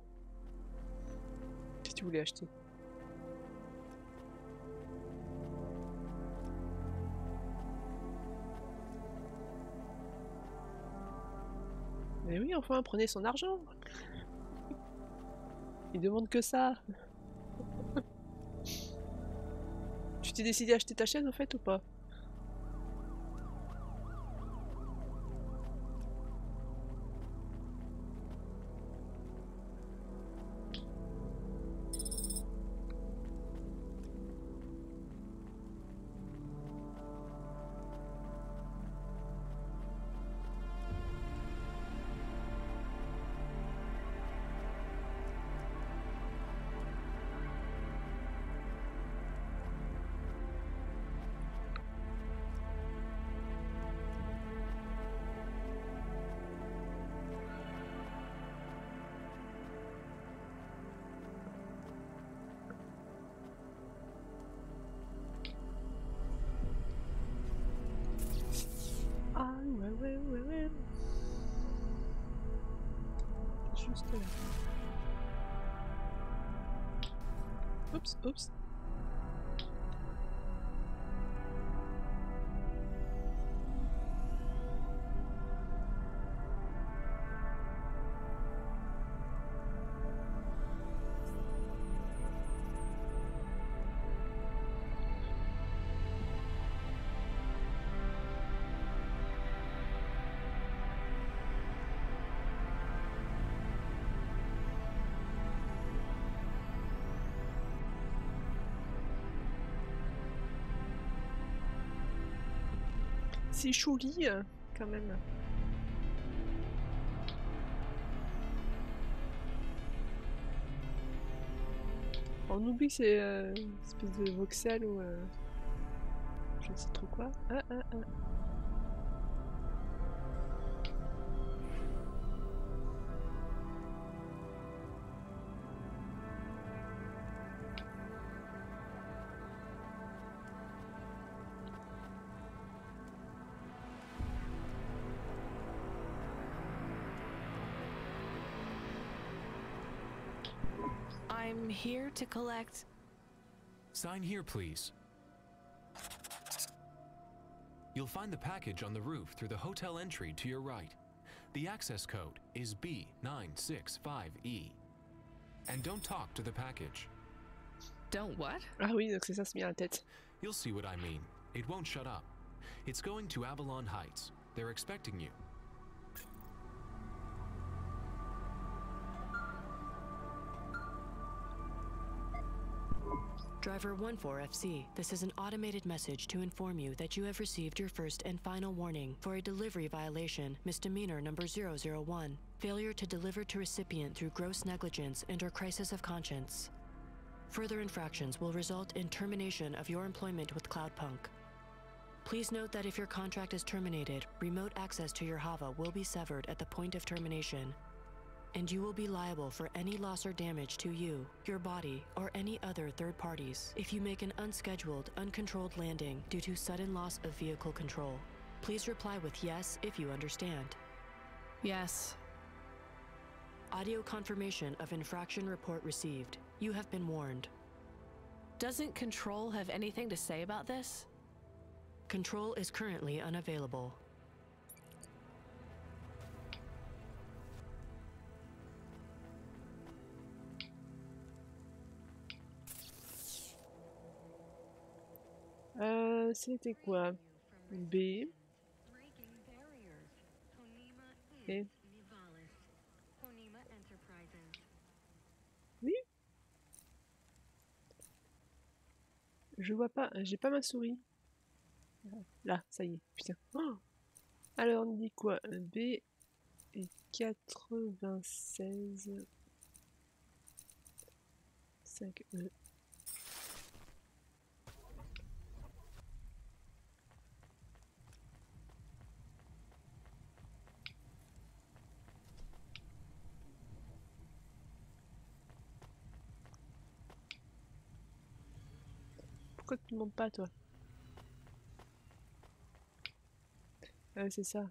Qu'est-ce que tu voulais acheter? Mais oui, enfin, prenez son argent. Il demande que ça. Tu t'es décidé à acheter ta chaîne en fait ou pas? juste là. Oups, oups. C'est chouli, quand même. On oublie que c'est une espèce de voxel ou je ne sais trop quoi. Ah, ah, ah. I'm here to collect. Sign here, please. You'll find the package on the roof through the hotel entry to your right. The access code is B965E. And don't talk to the package. Don't what? Ah oui, donc c'est ça, c'est bien la tête. You'll see what I mean. It won't shut up. It's going to Avalon Heights. They're expecting you. Driver 14FC, this is an automated message to inform you that you have received your first and final warning for a delivery violation, misdemeanor number 001, failure to deliver to recipient through gross negligence and/or crisis of conscience. Further infractions will result in termination of your employment with Cloudpunk. Please note that if your contract is terminated, remote access to your Hava will be severed at the point of termination, and you will be liable for any loss or damage to you, your body, or any other third parties if you make an unscheduled, uncontrolled landing due to sudden loss of vehicle control. Please reply with yes if you understand. Yes. Audio confirmation of infraction report received. You have been warned. Doesn't Control have anything to say about this? Control is currently unavailable. C'était quoi? B. Et... Oui? Je vois pas, j'ai pas ma souris. Là, ça y est, putain. Oh, alors on dit quoi? B et 96 5E. Pourquoi tu ne montes pas, toi? C'est ça.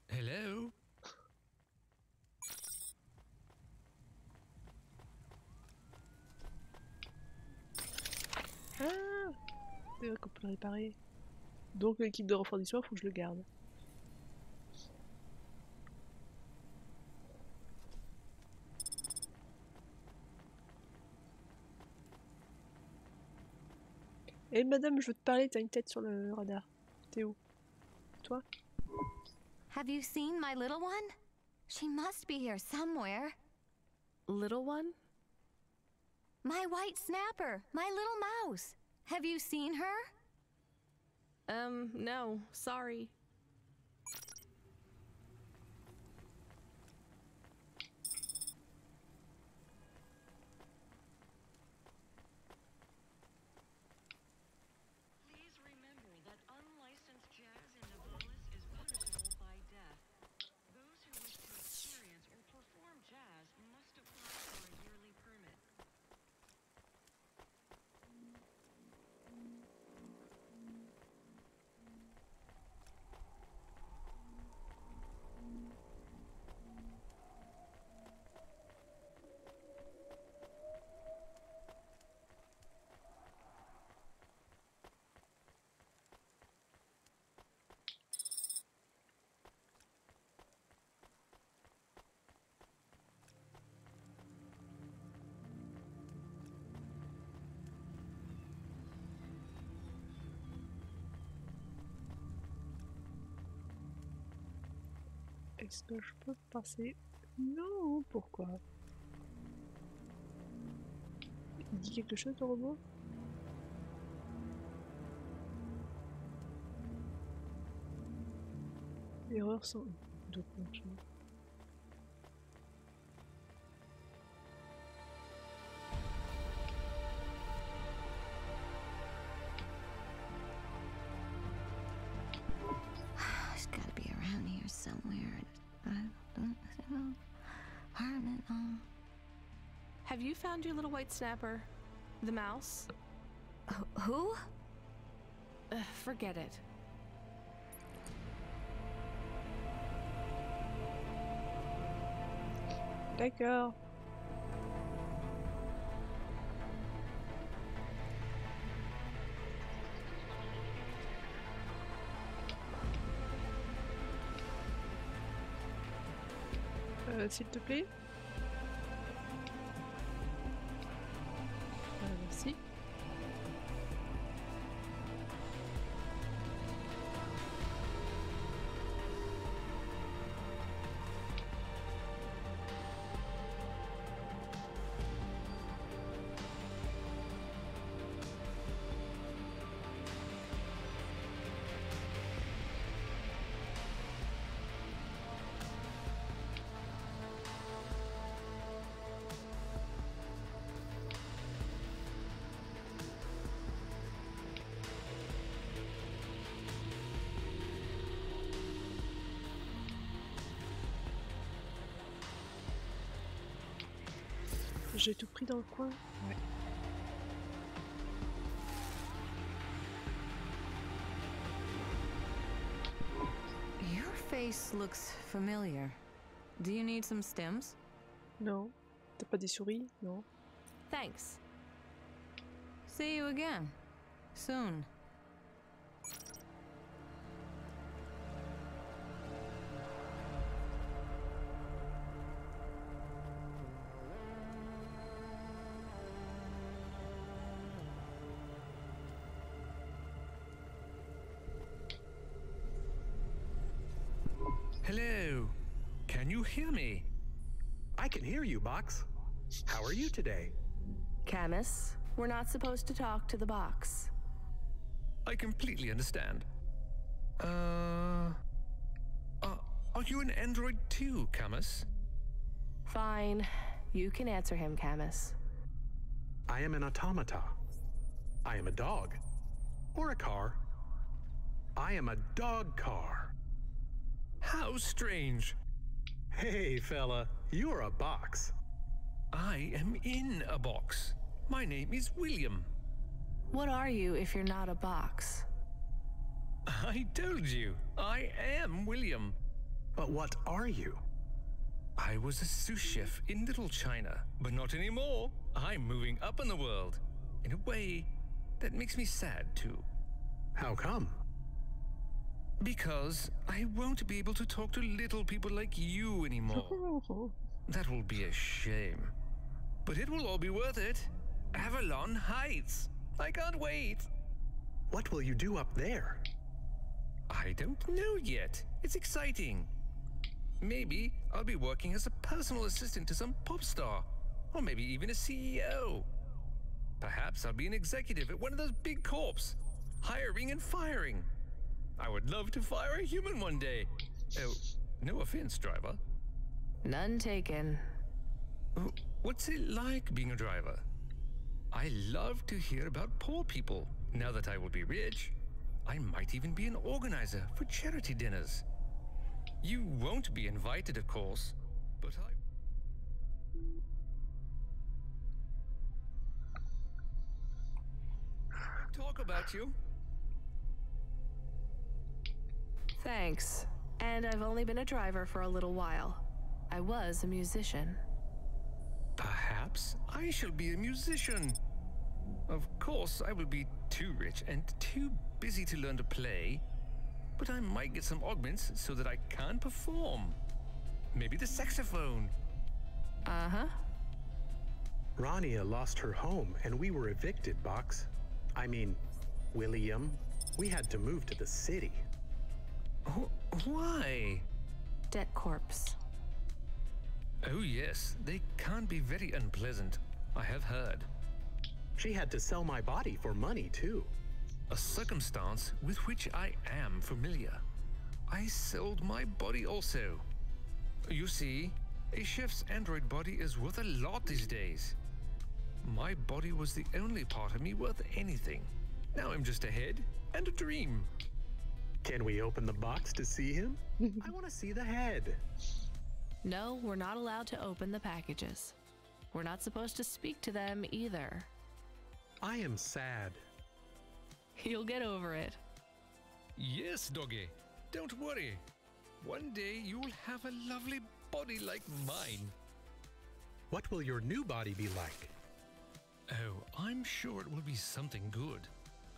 Hello? Ah! C'est vrai qu'on peut le réparer. Donc l'équipe de refroidissement, faut que je le garde. Eh madame, je veux te parler, t'as une tête sur le radar. T'es où? Toi? Have you seen my little one? She must be here somewhere. Little one? My white snapper, my little mouse. Have you seen her? No, sorry. Est-ce que je peux passer? Non, pourquoi? Il dit quelque chose, le robot? Erreur sans... de compte. It's gotta be around here somewhere. I don't know. Harmon, Have you found your little white snapper? The mouse? Who? Forget it. D'accord. S'il te plaît. Merci. J'ai tout pris dans le coin. Ouais. Your face looks familiar. Do you need some stems? Non. T'as pas des souris? Non. Thanks. See you again. Soon. Hello. Can you hear me? I can hear you, Box. How are you today? Camus, we're not supposed to talk to the box. I completely understand. Are you an android too, Camus? Fine. You can answer him, Camus. I am an automata. I am a dog. Or a car. I am a dog car. How strange. Hey, fella, you're a box. I am in a box. My name is William. What are you if you're not a box? I told you, I am William. But what are you? I was a sous chef in Little China, but not anymore. I'm moving up in the world. In a way, that makes me sad too. How come? Because I won't be able to talk to little people like you anymore. That will be a shame. But it will all be worth it. Avalon Heights. I can't wait. What will you do up there? I don't know yet. It's exciting. Maybe I'll be working as a personal assistant to some pop star. Or maybe even a CEO. Perhaps I'll be an executive at one of those big corps. Hiring and firing. I would love to fire a human one day. Oh, no offense, driver. None taken. What's it like being a driver? I love to hear about poor people. Now that I will be rich, I might even be an organizer for charity dinners. You won't be invited, of course, but I... talk about you. Thanks. And I've only been a driver for a little while. I was a musician. Perhaps I shall be a musician. Of course, I will be too rich and too busy to learn to play, but I might get some augments so that I can perform. Maybe the saxophone. Uh-huh. Rania lost her home and we were evicted, Box. I mean, William. We had to move to the city. Why? dead corpse. Oh, yes, they can be very unpleasant. I have heard. She had to sell my body for money, too. A circumstance with which I am familiar. I sold my body also. You see, a chef's android body is worth a lot these days. My body was the only part of me worth anything. Now I'm just a head and a dream. Can we open the box to see him? I want to see the head. No, we're not allowed to open the packages. We're not supposed to speak to them either. I am sad. You'll get over it. Yes, doggy. Don't worry. One day you'll have a lovely body like mine. What will your new body be like? Oh, I'm sure it will be something good.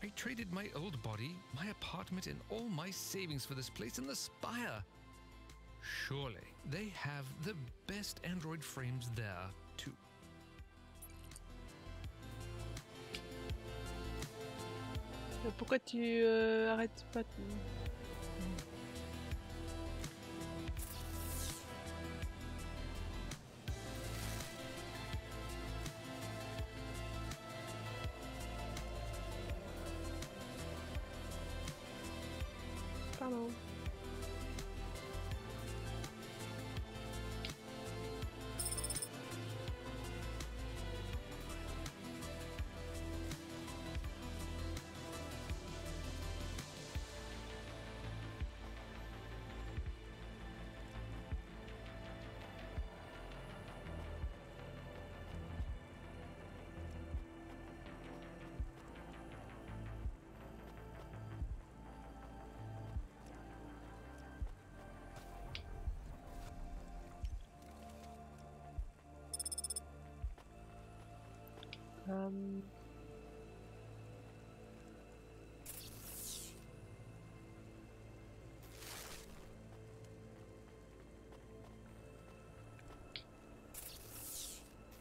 I traded my old body, my apartment, and all my savings for this place in the Spire. Surely they have the best android frames there, too. Pourquoi tu arrêtes pas Pardon.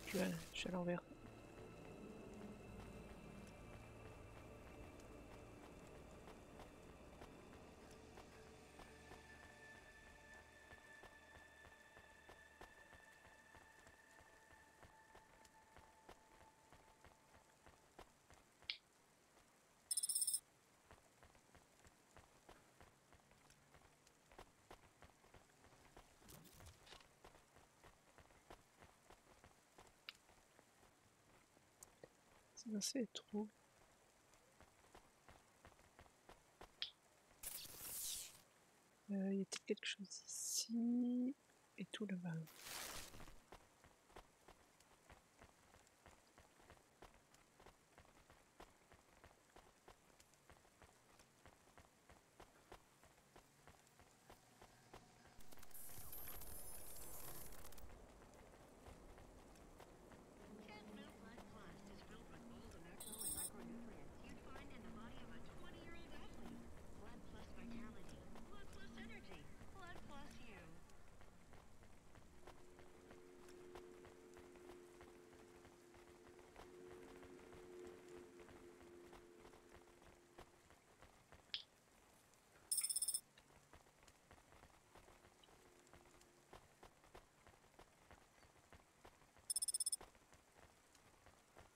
Je suis à l'envers. C'est assez trop. Il y a peut-être quelque chose ici et tout là-bas.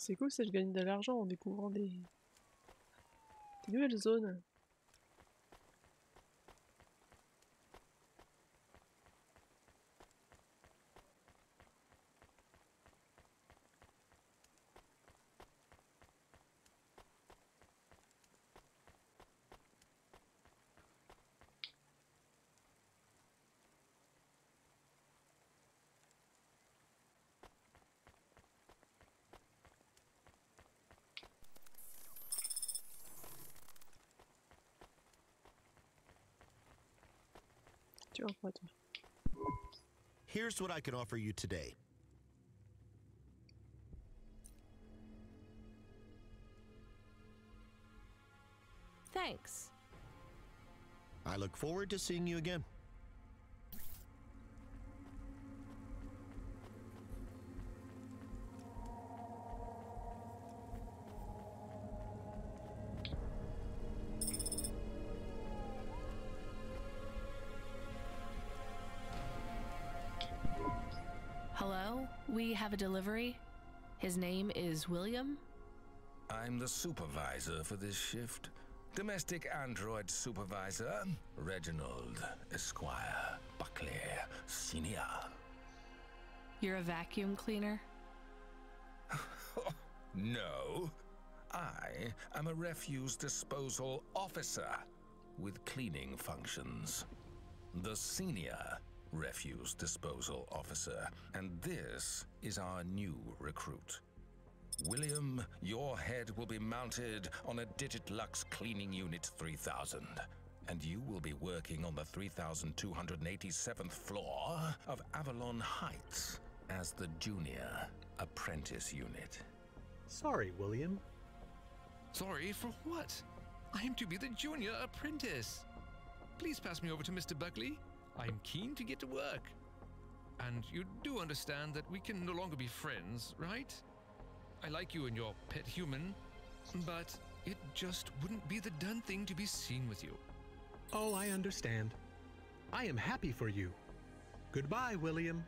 C'est cool, ça je gagne de l'argent en découvrant des nouvelles zones. Tu vois quoi, toi? Here's what I can offer you today. Thanks. I look forward to seeing you again. We have a delivery. His name is William. I'm the supervisor for this shift. Domestic android supervisor, Reginald Esquire Buckley Senior. You're a vacuum cleaner? No. I am a refuse disposal officer with cleaning functions. The senior refuse disposal officer. And this is our new recruit. William, your head will be mounted on a Digitlux Cleaning Unit 3000, and you will be working on the 3287th floor of Avalon Heights as the junior apprentice unit. Sorry, William. Sorry for what? I am to be the junior apprentice. Please pass me over to Mr. Buckley. I'm keen to get to work. And you do understand that we can no longer be friends, right? I like you and your pet human, but it just wouldn't be the done thing to be seen with you. Oh, I understand. I am happy for you. Goodbye, William.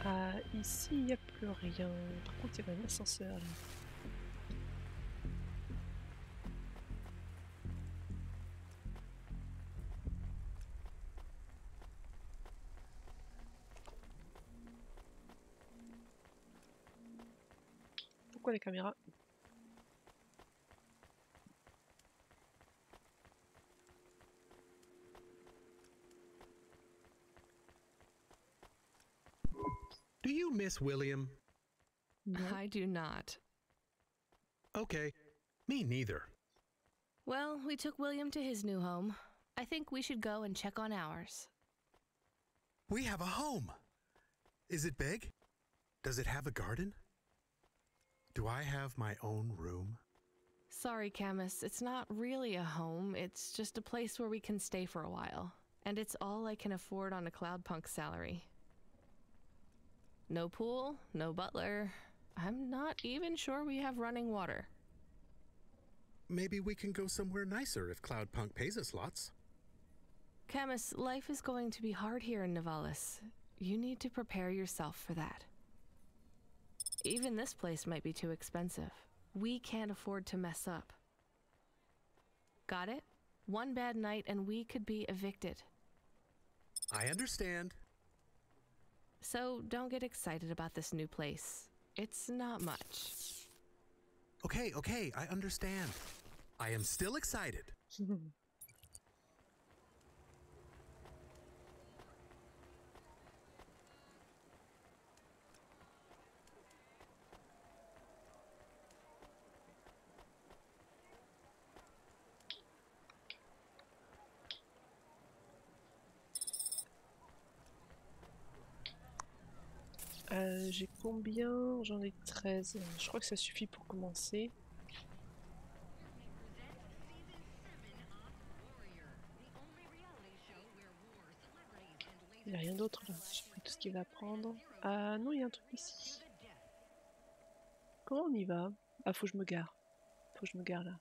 Ah, ici, il n'y a plus rien. Par contre, il y avait un ascenseur là. Pourquoi la caméra? Do you miss William? I do not. Okay, me neither. Well, we took William to his new home. I think we should go and check on ours. We have a home. Is it big? Does it have a garden? Do I have my own room? Sorry, Camus, it's not really a home. It's just a place where we can stay for a while. And it's all I can afford on a Cloudpunk salary. No pool, no butler. I'm not even sure we have running water. Maybe we can go somewhere nicer if Cloudpunk pays us lots. Camus, life is going to be hard here in Nivalis. You need to prepare yourself for that. Even this place might be too expensive. We can't afford to mess up. Got it? One bad night and we could be evicted. I understand. So don't get excited about this new place. It's not much. Okay, I understand. I am still excited. J'ai combien? J'en ai 13. Je crois que ça suffit pour commencer. Il n'y a rien d'autre là. J'ai pris tout ce qu'il va prendre. Ah non, il y a un truc ici. Comment on y va? Ah, faut que je me gare. Faut que je me gare là.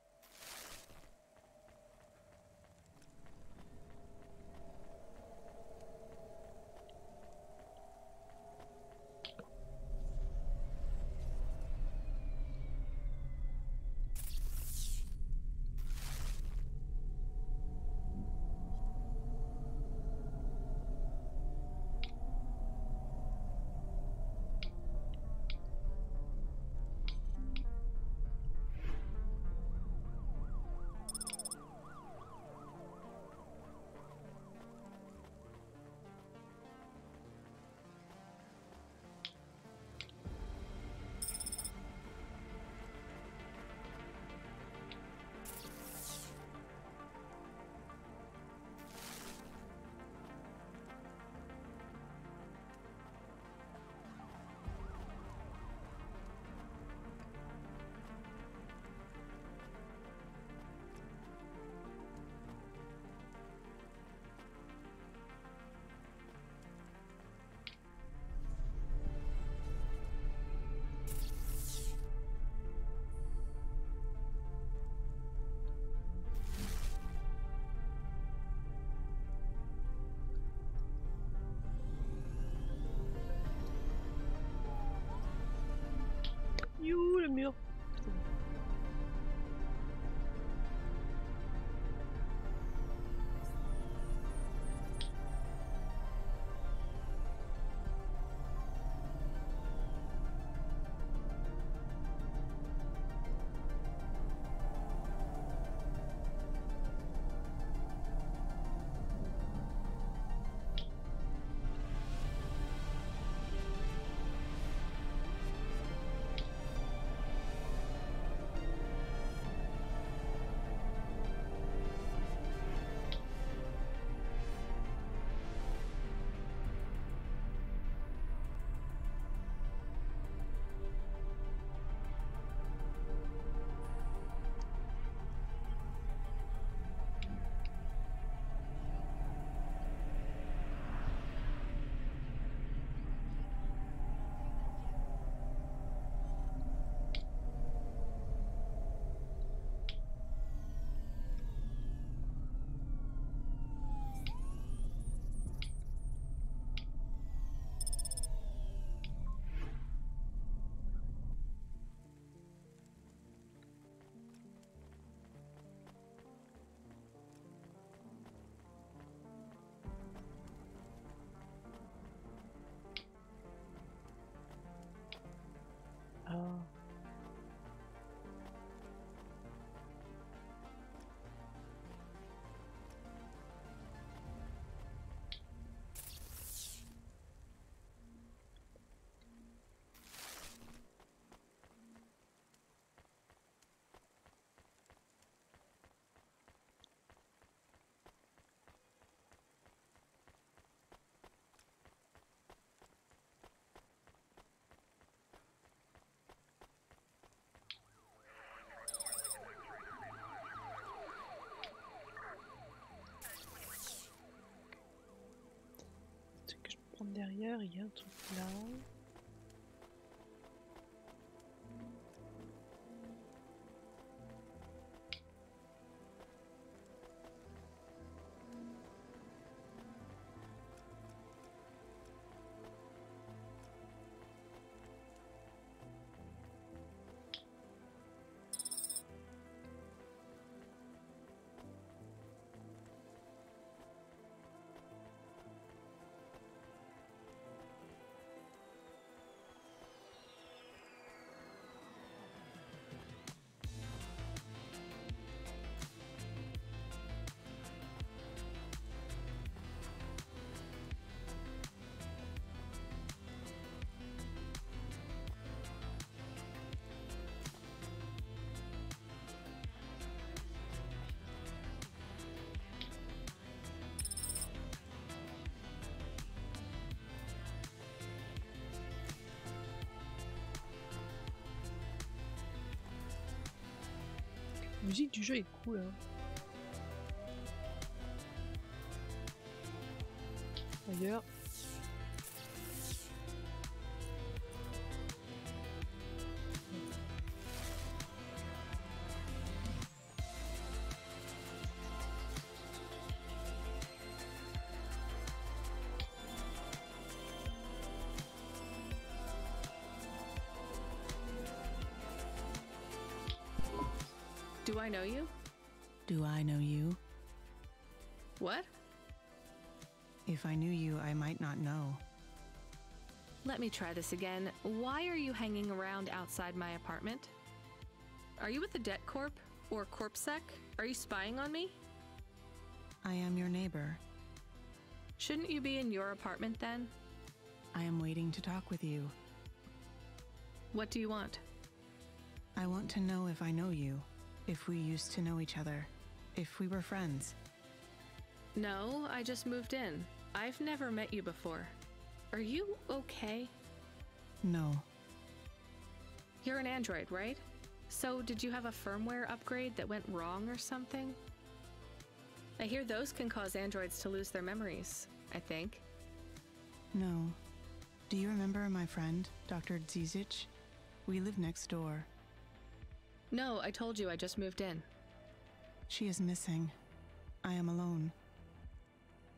prendre derrière, il y a un truc là. La musique du jeu est cool. Hein. D'ailleurs. Do I know you? Do I know you? What? If I knew you, I might not know. Let me try this again. Why are you hanging around outside my apartment? Are you with the Debt Corp? Or CorpSec? Are you spying on me? I am your neighbor. Shouldn't you be in your apartment then? I am waiting to talk with you. What do you want? I want to know if I know you. If we used to know each other. If we were friends. No, I just moved in. I've never met you before. Are you okay? No. You're an android, right? So did you have a firmware upgrade that went wrong or something? I hear those can cause androids to lose their memories, I think. No. Do you remember my friend, Dr. Zizic? We live next door. No, I told you I just moved in. She is missing. I am alone.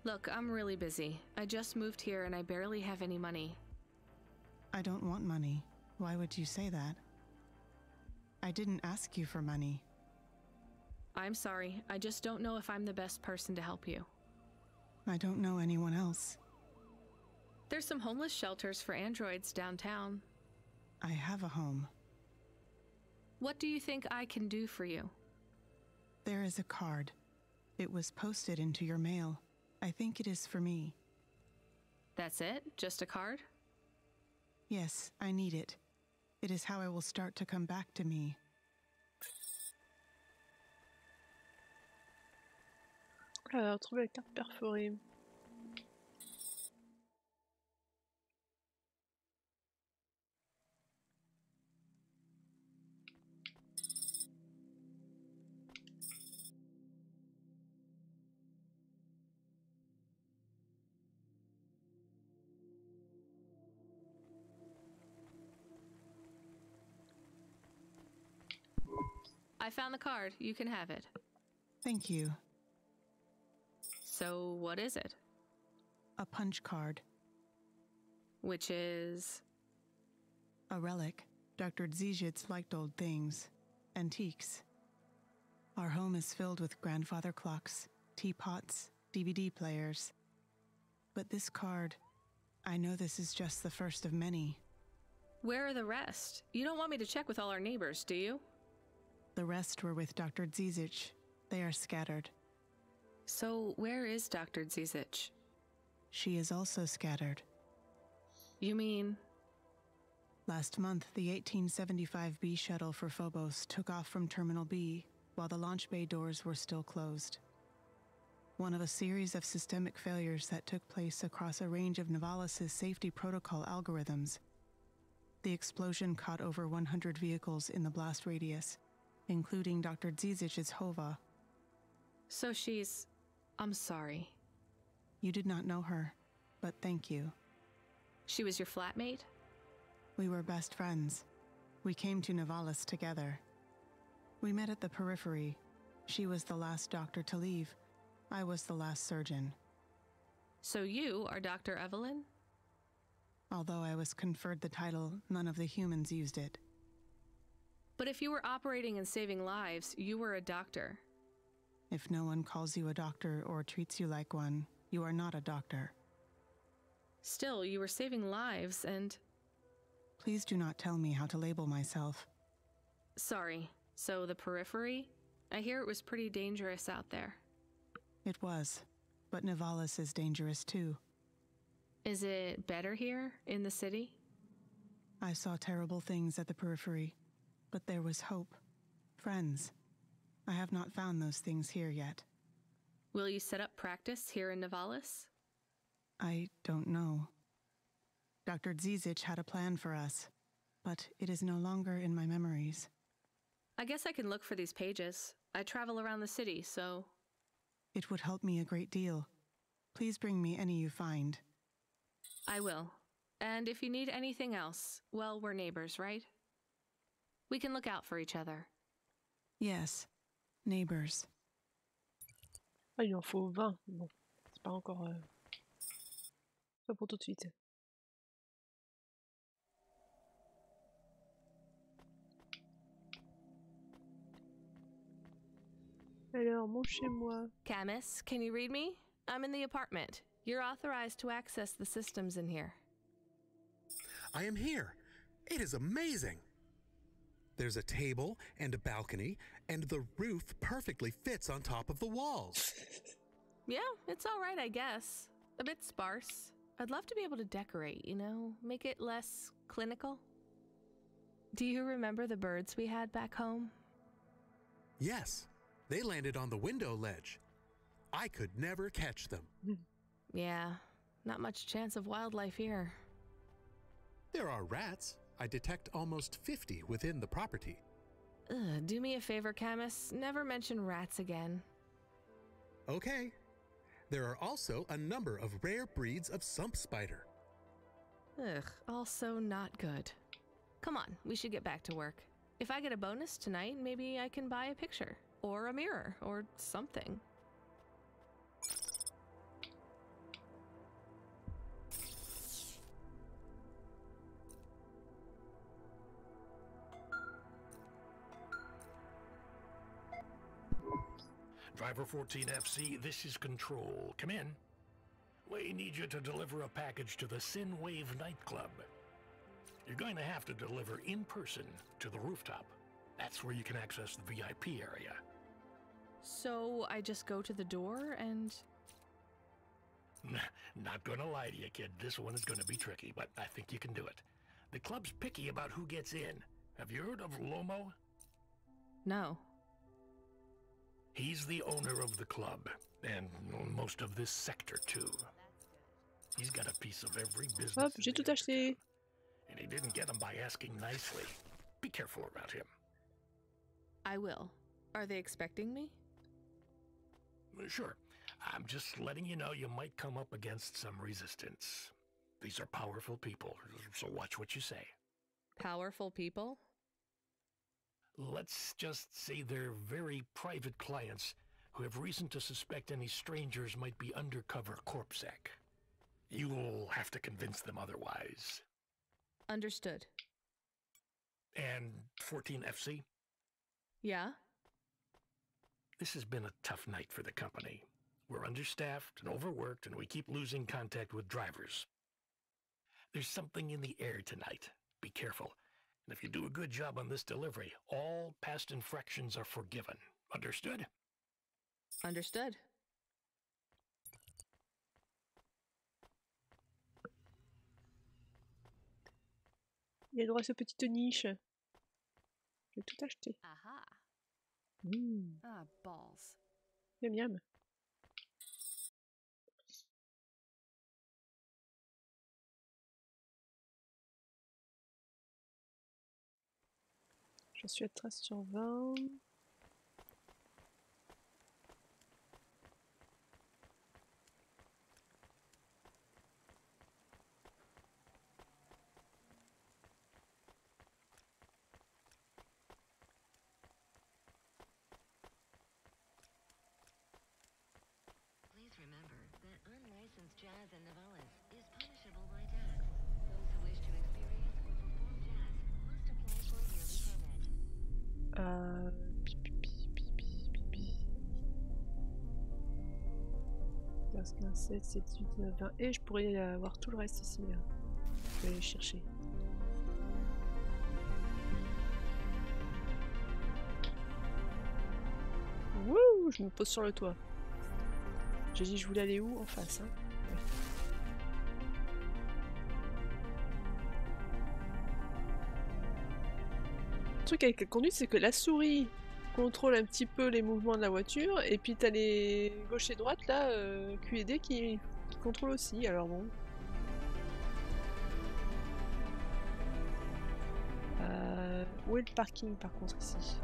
Look, I'm really busy. I just moved here and I barely have any money. I don't want money. Why would you say that? I didn't ask you for money. I'm sorry. I just don't know if I'm the best person to help you. I don't know anyone else. There's some homeless shelters for androids downtown. I have a home. What do you think I can do for you? There is a card. It was posted into your mail. I think it is for me. That's it? Just a card? Yes, I need it. It is how I will start to come back to me. Alors, trouver la carte perforée. I found the card. You can have it. Thank you. So, what is it? A punch card. Which is? A relic. Dr. Zizic liked old things. Antiques. Our home is filled with grandfather clocks, teapots, DVD players. But this card, I know this is just the first of many. Where are the rest? You don't want me to check with all our neighbors, do you? The rest were with Dr. Zizic. They are scattered. So, where is Dr. Zizic? She is also scattered. You mean? Last month, the 1875 B shuttle for Phobos took off from Terminal B, while the launch bay doors were still closed. One of a series of systemic failures that took place across a range of Novalis' safety protocol algorithms. The explosion caught over 100 vehicles in the blast radius, including Dr. Zizic's Hova. So she's... I'm sorry. You did not know her, but thank you. She was your flatmate? We were best friends. We came to Nivalis together. We met at the periphery. She was the last doctor to leave. I was the last surgeon. So you are Dr. Evelyn? Although I was conferred the title, none of the humans used it. But if you were operating and saving lives, you were a doctor. If no one calls you a doctor or treats you like one, you are not a doctor. Still, you were saving lives and... Please do not tell me how to label myself. Sorry. So the periphery? I hear it was pretty dangerous out there. It was, but Nivalis is dangerous too. Is it better here, in the city? I saw terrible things at the periphery, but there was hope. Friends. I have not found those things here yet. Will you set up practice here in Nivalis? I don't know. Dr. Zizic had a plan for us, but it is no longer in my memories. I guess I can look for these pages. I travel around the city, so... It would help me a great deal. Please bring me any you find. I will. And if you need anything else, well, we're neighbors, right? We can look out for each other. Yes, neighbors. Ah, il en faut 20. Bon, c'est pas encore... pas pour tout de suite. Alors, mon chez moi. Camus, can you read me? I'm in the apartment. You're authorized to access the systems in here. I am here. It is amazing. There's a table and a balcony, and the roof perfectly fits on top of the walls. Yeah, it's all right, I guess. A bit sparse. I'd love to be able to decorate, you know, make it less clinical. Do you remember the birds we had back home? Yes, they landed on the window ledge. I could never catch them. Yeah, not much chance of wildlife here. There are rats. I detect almost 50 within the property. Ugh, do me a favor, Camus. Never mention rats again. Okay. There are also a number of rare breeds of sump spider. Ugh, also not good. Come on, we should get back to work. If I get a bonus tonight, maybe I can buy a picture, or a mirror, or something. Driver 14FC, this is Control. Come in. We need you to deliver a package to the Sinwave nightclub. You're going to have to deliver in person to the rooftop. That's where you can access the VIP area. So I just go to the door and... Not gonna lie to you, kid. This one is gonna be tricky, but I think you can do it. The club's picky about who gets in. Have you heard of Lomo? No. He's the owner of the club, and most of this sector, too. He's got a piece of every business. Hop, j'ai tout acheté. And he didn't get them by asking nicely. Be careful around him. I will. Are they expecting me? Sure. I'm just letting you know you might come up against some resistance. These are powerful people, so watch what you say. Powerful people? Let's just say they're very private clients who have reason to suspect any strangers might be undercover corpsec. You'll have to convince them otherwise. Understood. And 14FC? Yeah? This has been a tough night for the company. We're understaffed and overworked, and we keep losing contact with drivers. There's something in the air tonight. Be careful. And if you do a good job on this delivery, all past infractions are forgiven. Understood? Understood. Il y a droit à cette petite niche. J'ai tout acheté. Aha. Ah, balls. Miam miam. J'en suis à 13 sur 20. 15, 7, 7, 8, 9, 20. Et je pourrais avoir tout le reste ici. Là. Je vais aller chercher. Wouh, je me pose sur le toit. J'ai dit je voulais aller où? En face. Hein. Ouais. Le truc avec la conduite, c'est que la souris contrôle un petit peu les mouvements de la voiture, et puis t'as les gauche et droite là, QED qui contrôle aussi, alors bon. Où est le parking par contre ici?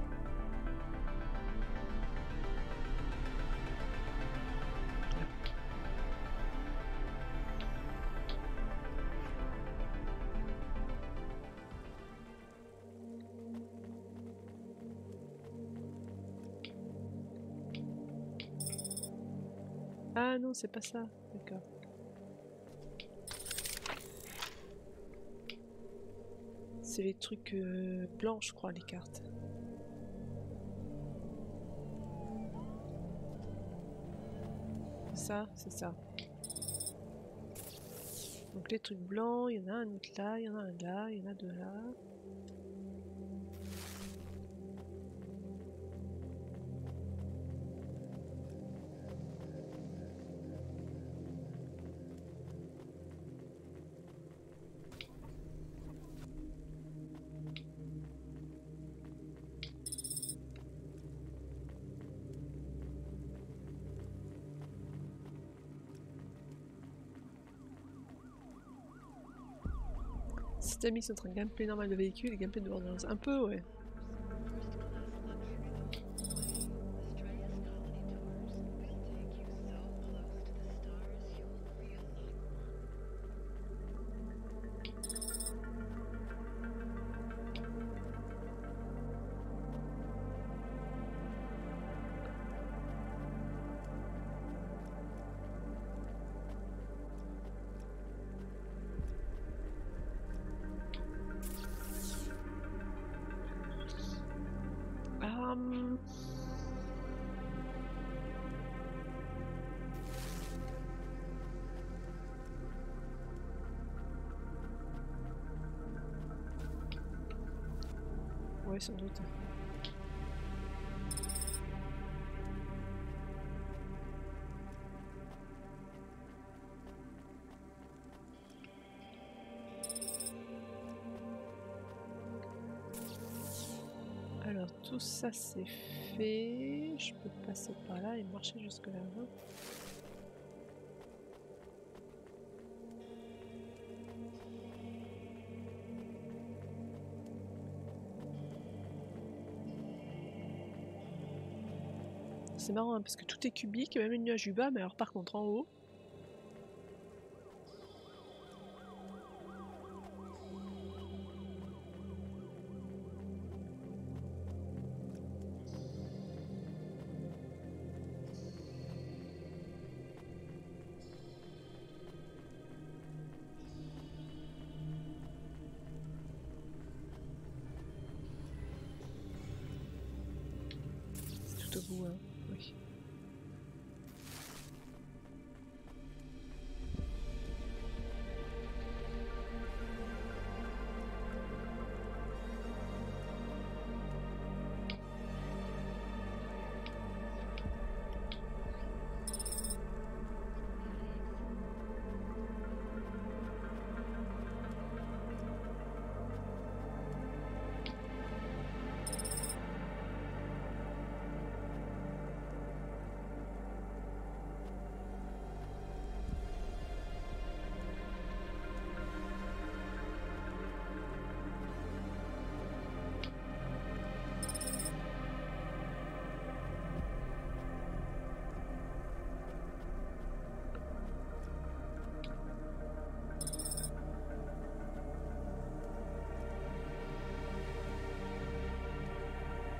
Ah non, c'est pas ça. D'accord. C'est les trucs blancs, je crois, les cartes. C'est ça, c'est ça. Donc les trucs blancs, il y en a un autre là, il y en a un là, il y en a deux là. Système X entre un gameplay normal de véhicule et gameplay de Borderlands. Un peu, ouais. Ouais, sans doute. Alors tout ça c'est fait. Je peux passer par là et marcher jusque là. Hein. C'est marrant hein, parce que tout est cubique, même le nuage du bas, mais alors par contre en haut. C'est tout au bout, hein. Oui.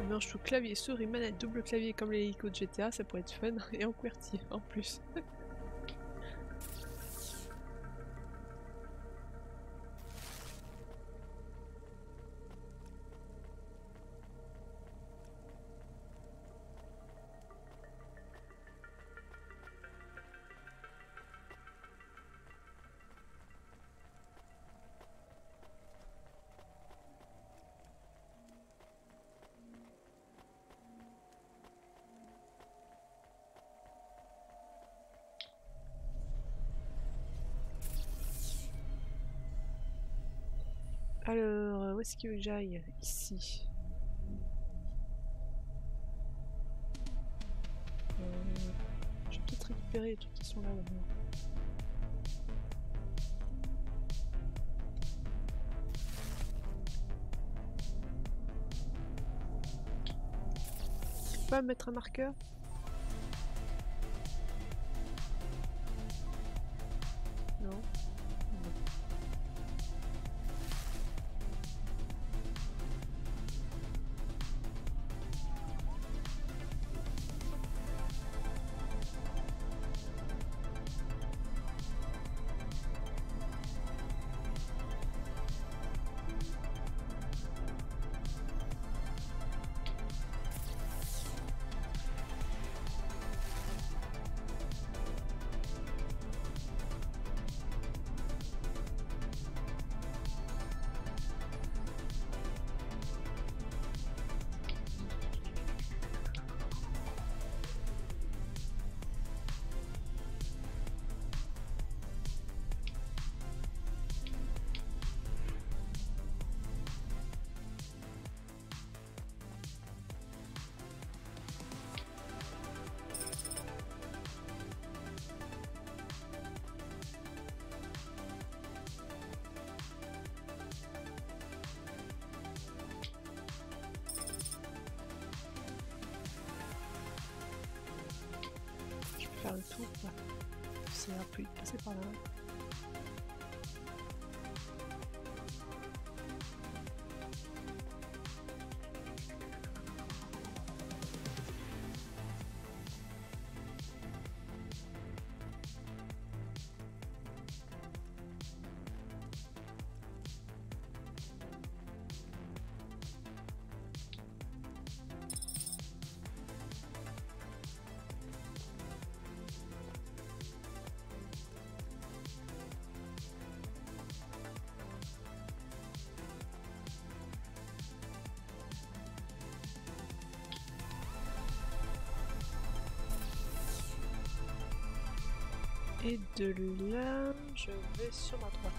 On mélange tout clavier, souris, manette, double clavier comme les icônes de GTA, ça pourrait être fun et en QWERTY en plus. Alors, où est-ce qu'il veut que j'aille? Ici. Je vais peut-être récupérer les trucs qui sont là d'abord. Je peux pas mettre un marqueur? Non. Faire le tour, quoi. C'est un peu passer par là. Et de là, je vais sur ma droite.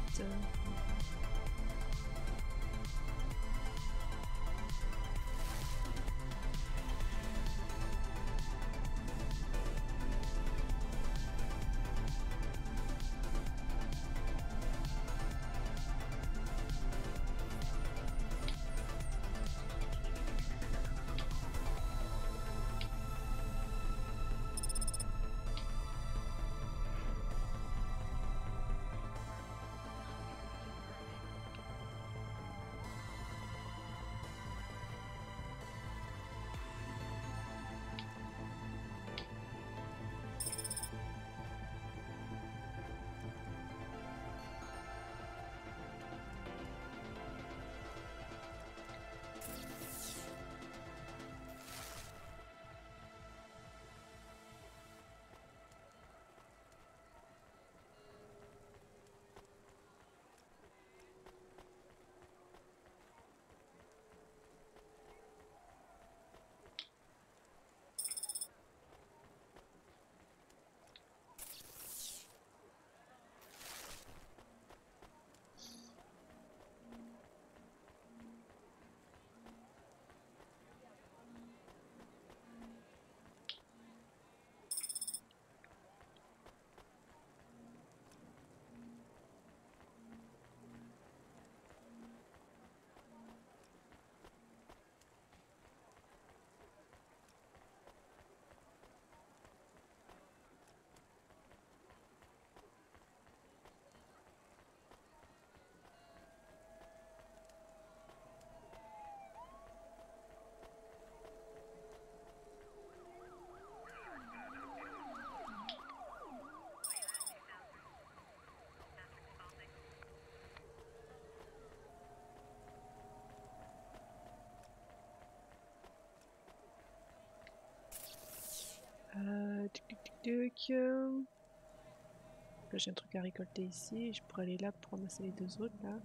Là, j'ai un truc à récolter ici. Je pourrais aller là pour ramasser les deux autres là.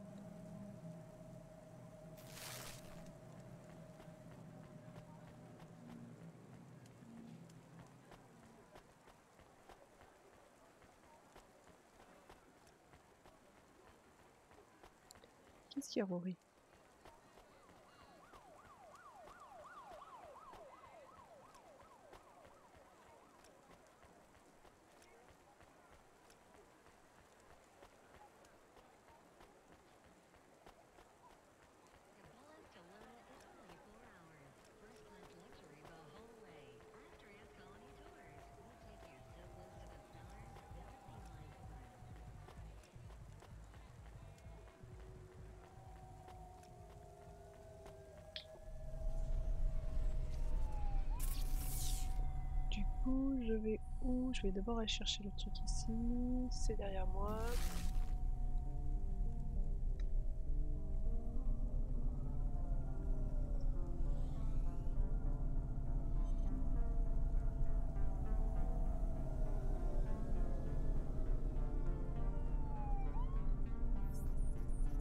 Qu'est-ce qu'il y a, Rory? Je vais où? Je vais d'abord aller chercher le truc ici. C'est derrière moi.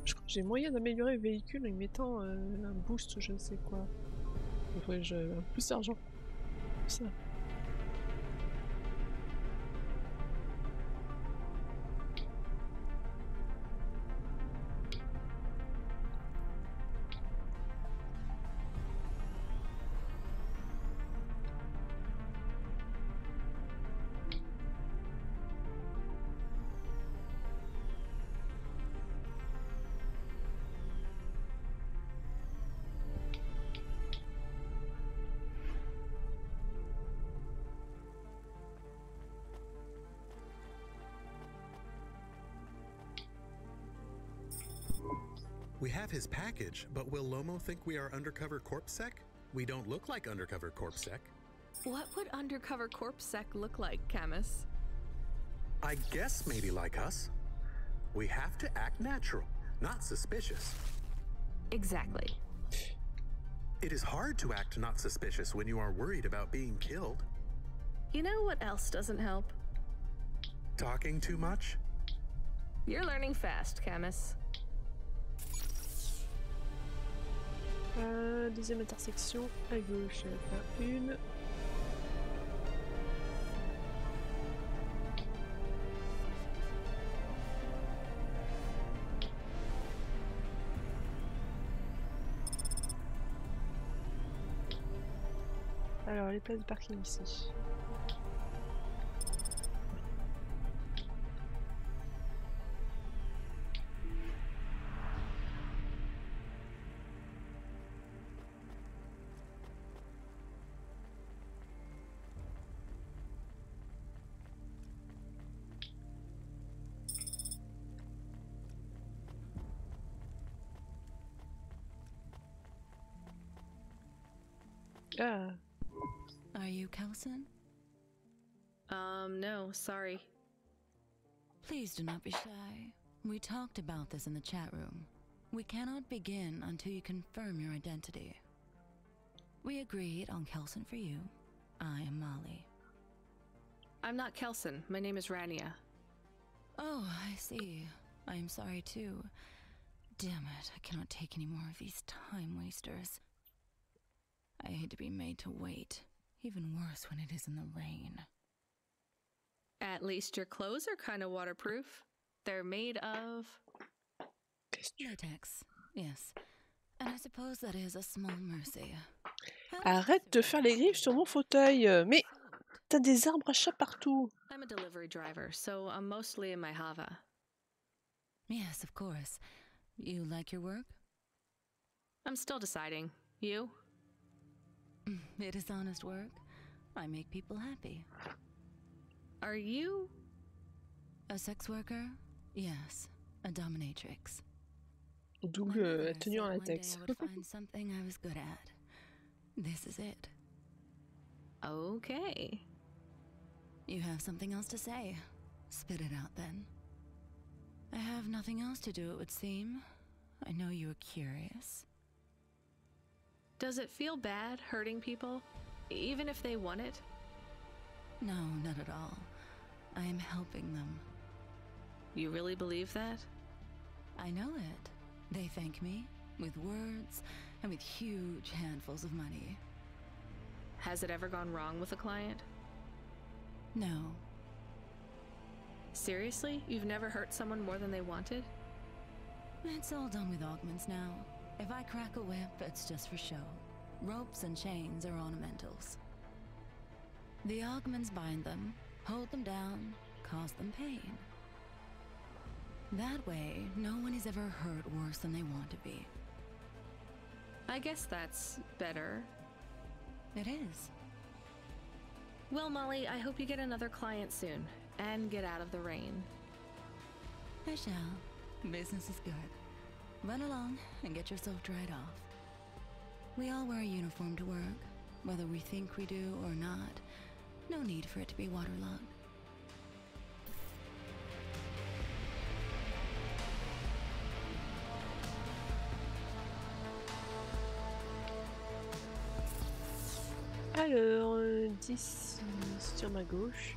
Je crois que j'ai moyen d'améliorer le véhicule en y mettant un boost ou je ne sais quoi. Il faudrait que j'ai plus d'argent. Ça. We have his package, but will Lomo think we are undercover corpsec? We don't look like undercover corpsec. What would undercover corpsec look like, Camus? I guess maybe like us. We have to act natural, not suspicious. Exactly. It is hard to act not suspicious when you are worried about being killed. You know what else doesn't help? Talking too much? You're learning fast, Camus. Deuxième intersection à gauche, une. Alors les places de parking ici. Ah. Are you Kelson? No, sorry. Please do not be shy. We talked about this in the chat room. We cannot begin until you confirm your identity. We agreed on Kelson for you. I am Molly. I'm not Kelson. My name is Rania. Oh, I see. I am sorry too. Damn it, I cannot take any more of these time wasters. I hate to be made to wait. Even worse when it is in the rain. At least your clothes are kind of waterproof. They're made of... latex, yes. And I suppose that is a small mercy. Arrête de faire les griffes sur mon fauteuil. Mais t'as des arbres à chat partout. I'm a delivery driver, so I'm mostly in my Hava. Yes, of course. You like your work? I'm still deciding. You? It is honest work. I make people happy. Are you? A sex worker? Yes. A dominatrix. D'où tenue en latex. I would find something I was good at. This is it. Okay. You have something else to say. Spit it out then. I have nothing else to do, it would seem. I know you are curious. Does it feel bad hurting people, even if they want it? No, not at all. I am helping them. You really believe that? I know it. They thank me with words and with huge handfuls of money. Has it ever gone wrong with a client? No. Seriously? You've never hurt someone more than they wanted? It's all done with augments now. If I crack a whip, it's just for show. Ropes and chains are ornamentals. The augments bind them, hold them down, cause them pain. That way, no one is ever hurt worse than they want to be. I guess that's better. It is. Well, Molly, I hope you get another client soon, and get out of the rain. I shall. Business is good. Run along and get yourself dried off. We all wear a uniform to work, whether we think we do or not. No need for it to be waterlogged. Alors, 10 sur ma gauche.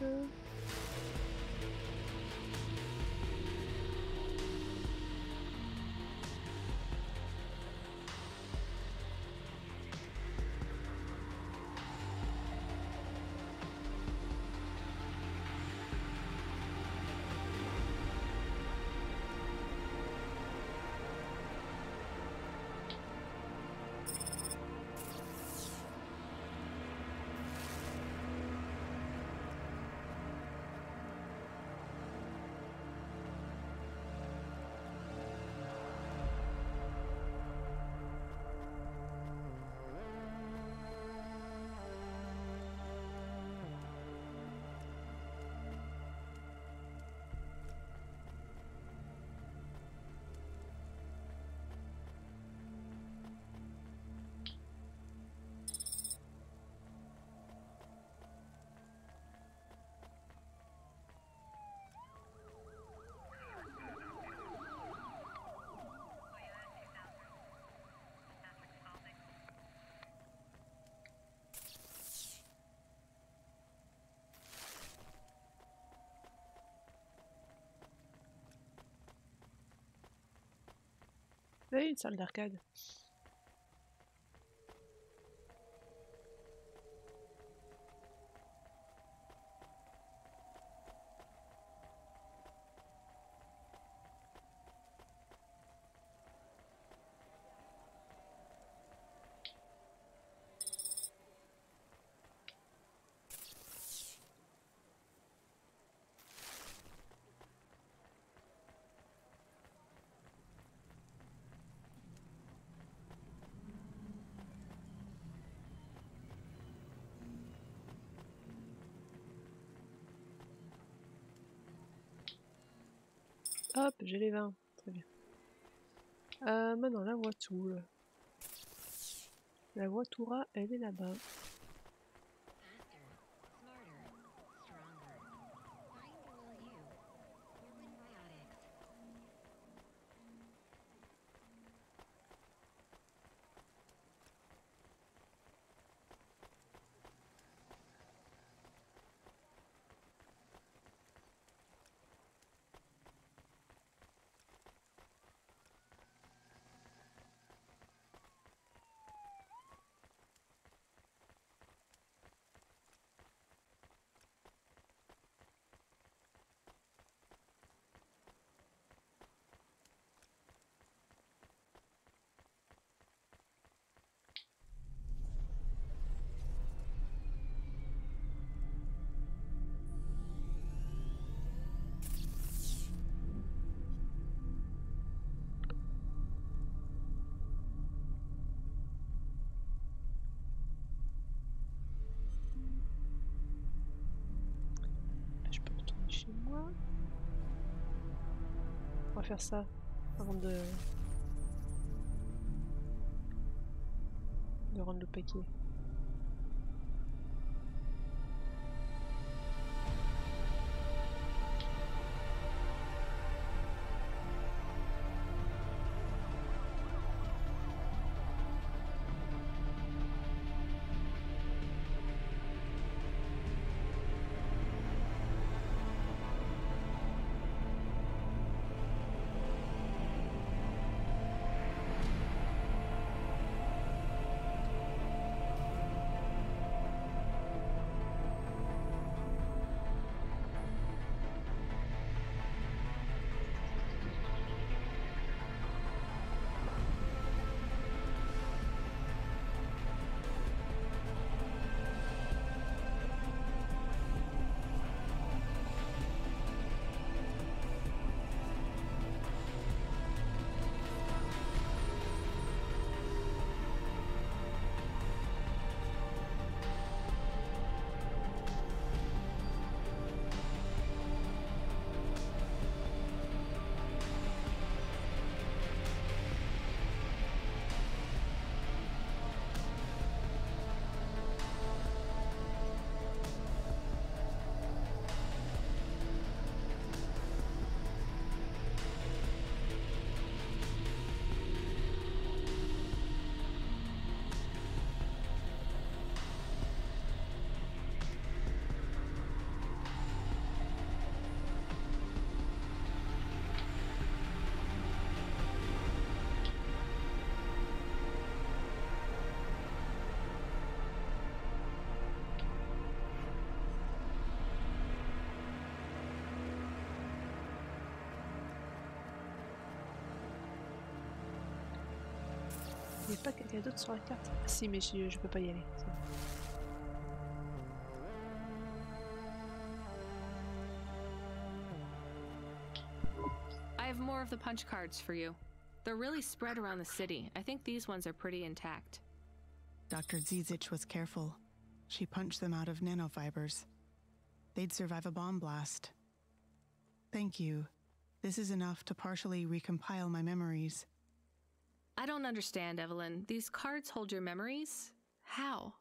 Oui, une salle d'arcade. Hop, j'ai les 20. Très bien. Maintenant, la voiture. La voitura, elle est là-bas. Je peux retourner chez moi. On va faire ça avant de rendre le paquet. Il n'y a pas quelqu'un d'autre sur la carte? Ah, si, mais je peux pas y aller. I have more of the punch cards for you. They're really spread around the city. I think these ones are pretty intact. Dr. Zizich was careful. She punched them out of nanofibers. They'd survive a bomb blast. Thank you. This is enough to partially recompile my memories. I don't understand, Evelyn. These cards hold your memories? How?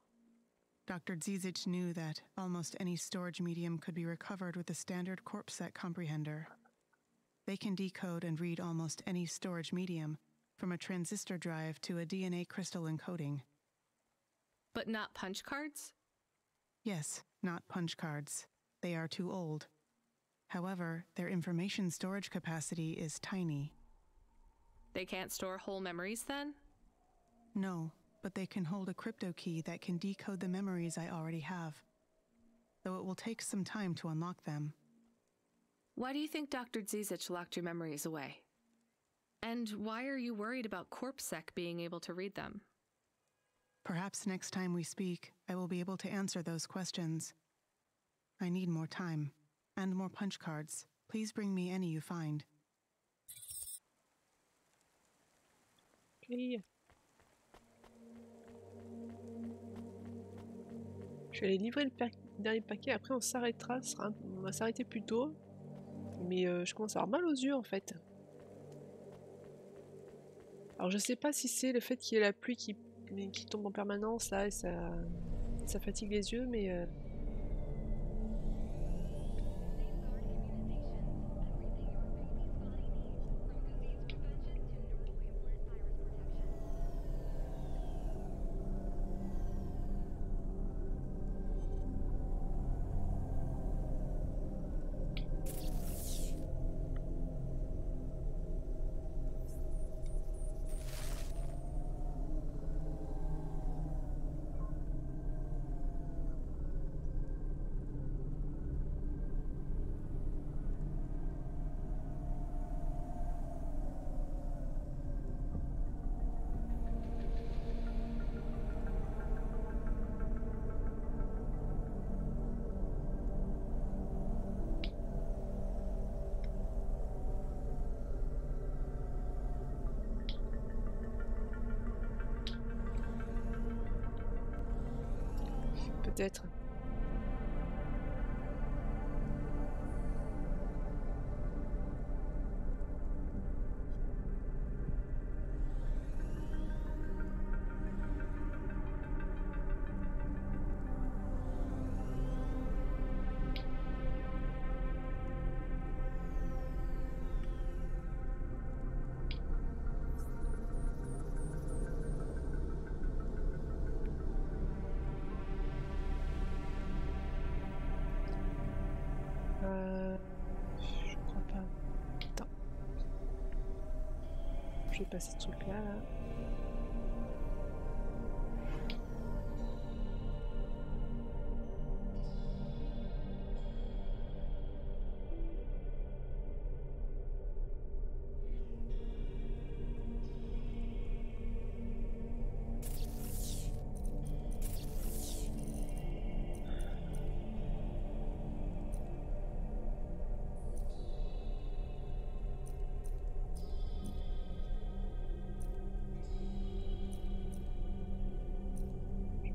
Dr. Zizich knew that almost any storage medium could be recovered with a standard corpsec comprehender. They can decode and read almost any storage medium, from a transistor drive to a DNA crystal encoding. But not punch cards? Yes, not punch cards. They are too old. However, their information storage capacity is tiny. They can't store whole memories then? No, but they can hold a crypto key that can decode the memories I already have. Though it will take some time to unlock them. Why do you think Dr. Zizich locked your memories away? And why are you worried about CorpSec being able to read them? Perhaps next time we speak, I will be able to answer those questions. I need more time, and more punch cards. Please bring me any you find. Okay. Je vais aller livrer le dernier paquet, après on s'arrêtera, on va s'arrêter plus tôt. Mais je commence à avoir mal aux yeux en fait. Alors je sais pas si c'est le fait qu'il y ait la pluie qui tombe en permanence là et ça fatigue les yeux, mais peut-être. Je crois pas. Attends. Je vais passer ce truc là.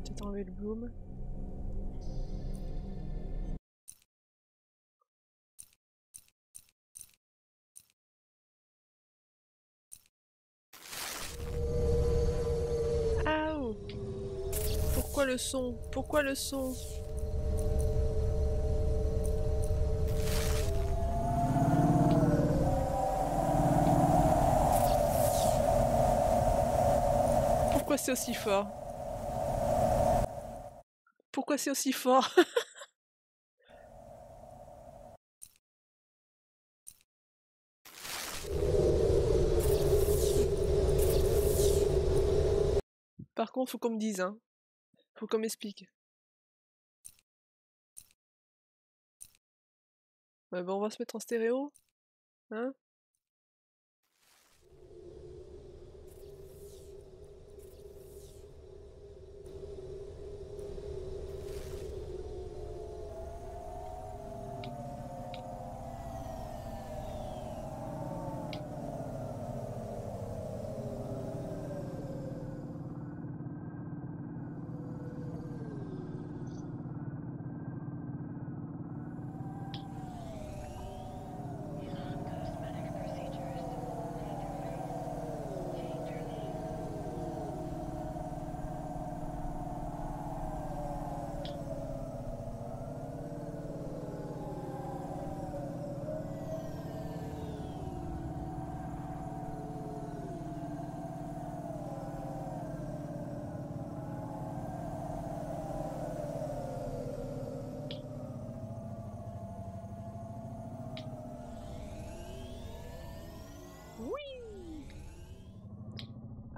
Peut-être enlever le bloom. Aouh! Pourquoi le son? Pourquoi le son? Pourquoi c'est aussi fort? Pourquoi c'est aussi fort? Par contre, faut qu'on me dise, hein. Faut qu'on m'explique. Ouais, bah on va se mettre en stéréo. Hein?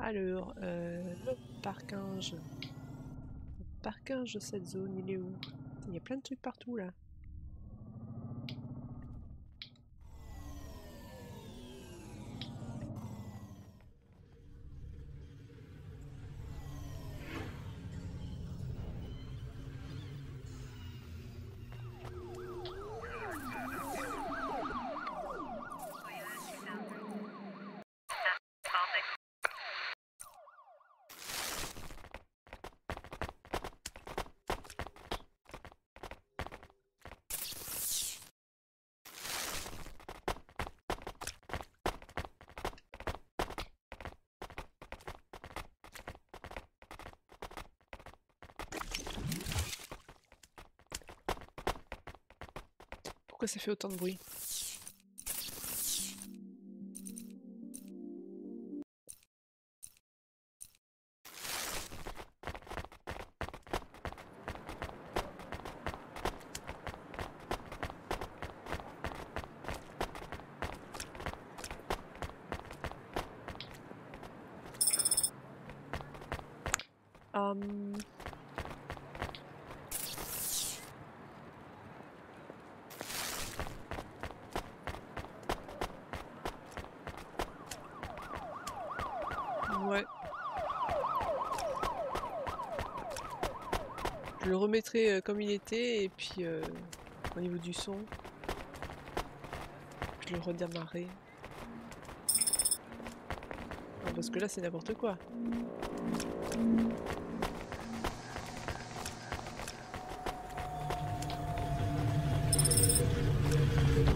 Alors, le parquinge. Le parquinge de cette zone, il est où? Il y a plein de trucs partout là. Pourquoi ça fait autant de bruit? Ouais. Je le remettrai comme il était et puis au niveau du son, je le redémarrerai. Non, parce que là c'est n'importe quoi.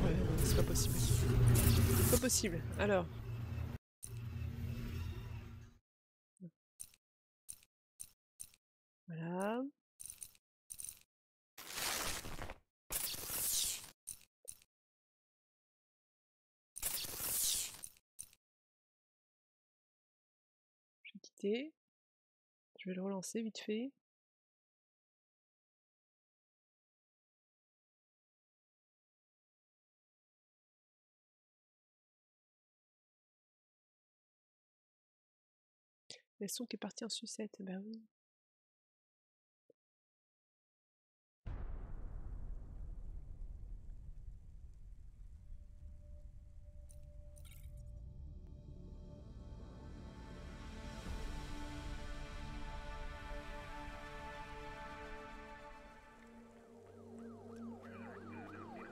Ouais, non, c'est pas possible. C'est pas possible. Alors. Voilà. Je vais quitter. Je vais le relancer vite fait. Le son qui est parti en sucette, bah oui.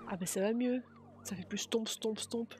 Ah bah ça va mieux. Ça fait plus stomp, stomp, stomp.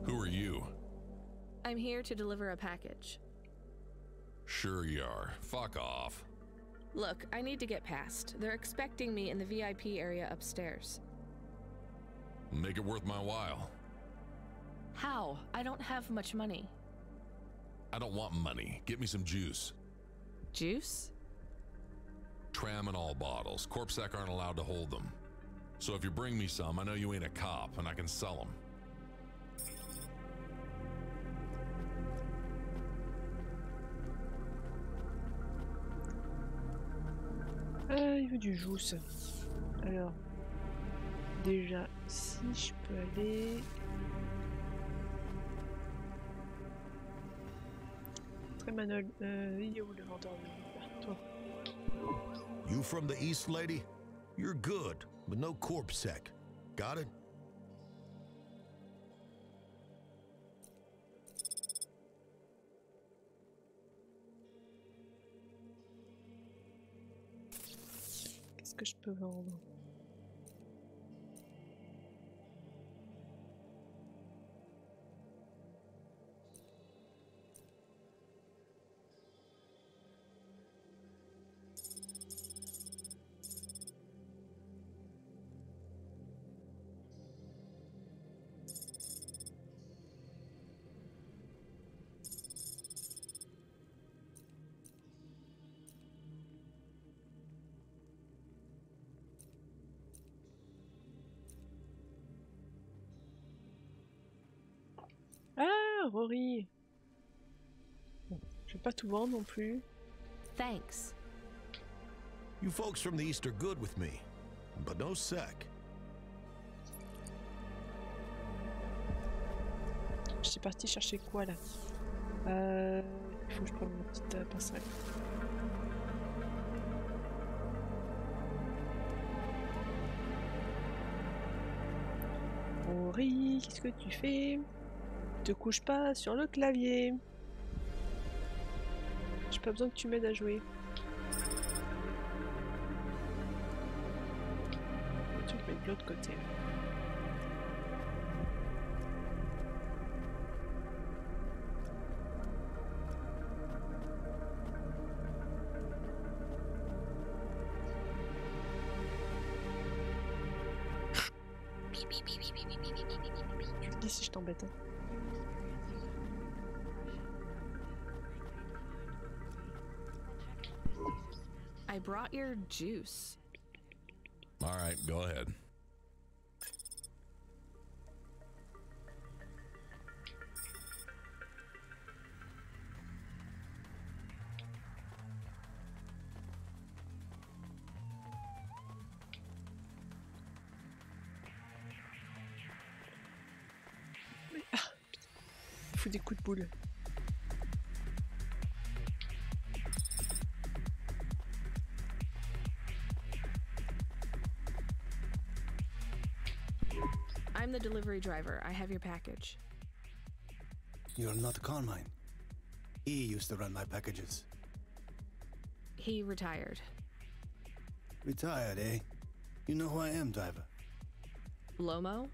Who are you? I'm here to deliver a package. Sure you are. Fuck off. Look, I need to get past. They're expecting me in the VIP area upstairs. Make it worth my while. How? I don't have much money. I don't want money. Get me some juice. Juice? Tramadol bottles. Corpsec aren't allowed to hold them. So if you bring me some, I know you ain't a cop, and I can sell them. Il veut du juice. Alors, déjà, si je peux aller... Très Manol, il est où le vendeur de toi? You from the East, lady? You're good, but no corpsec. Got it? que je peux vendre? Ah, Rory! Bon, je vais pas tout vendre non plus. Thanks. You folks from the East are good with me, but no sec. Je suis partie chercher quoi là? Il faut que je prenne ma petite passerelle. Rory, qu'est-ce que tu fais? Te couche pas sur le clavier. J'ai pas besoin que tu m'aides à jouer. Tu le mets de l'autre côté. Tu me dis si je t'embête. Hein. I brought your juice. All right, go ahead. Il faut des coups de boule. I'm the delivery driver. I have your package. You're not Carmine. He used to run my packages. He retired. Retired, eh? You know who I am, driver. Lomo?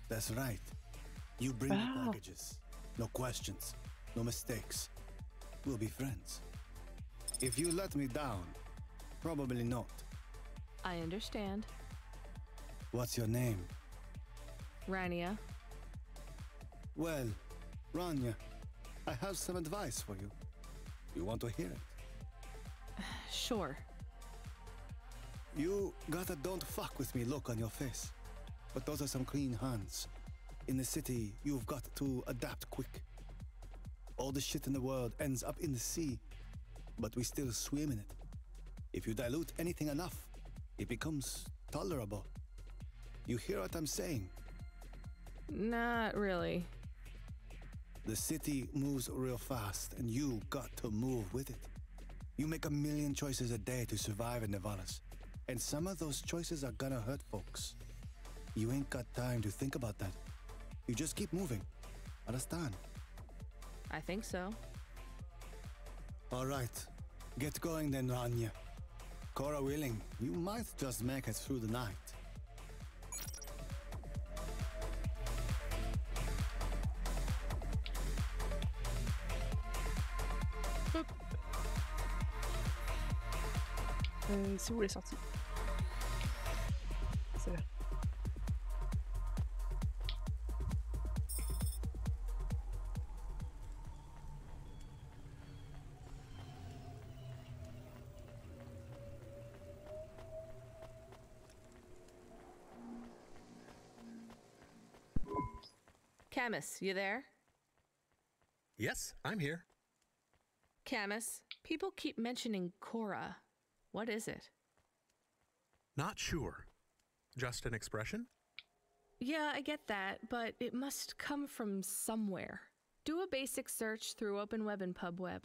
That's right. You bring me packages. No questions. No mistakes. We'll be friends. If you let me down, probably not. I understand. What's your name? Rania. Well, Rania, I have some advice for you. You want to hear it? Sure. You got a don't fuck with me look on your face. But those are some clean hands. In the city, you've got to adapt quick. All the shit in the world ends up in the sea, but we still swim in it. If you dilute anything enough, it becomes tolerable. You hear what I'm saying? Not really. The city moves real fast, and you got to move with it. You make a million choices a day to survive in Nevalis, and some of those choices are gonna hurt folks. You ain't got time to think about that. You just keep moving. Understand? I think so. All right. Get going then, Rania. Cora willing, you might just make it through the night. C'est où elle est sortie? C'est là. Camus, you there? Yes, I'm here. Camus, people keep mentioning Cora. What is it? Not sure. Just an expression? Yeah, I get that, but it must come from somewhere. Do a basic search through Open Web and PubWeb.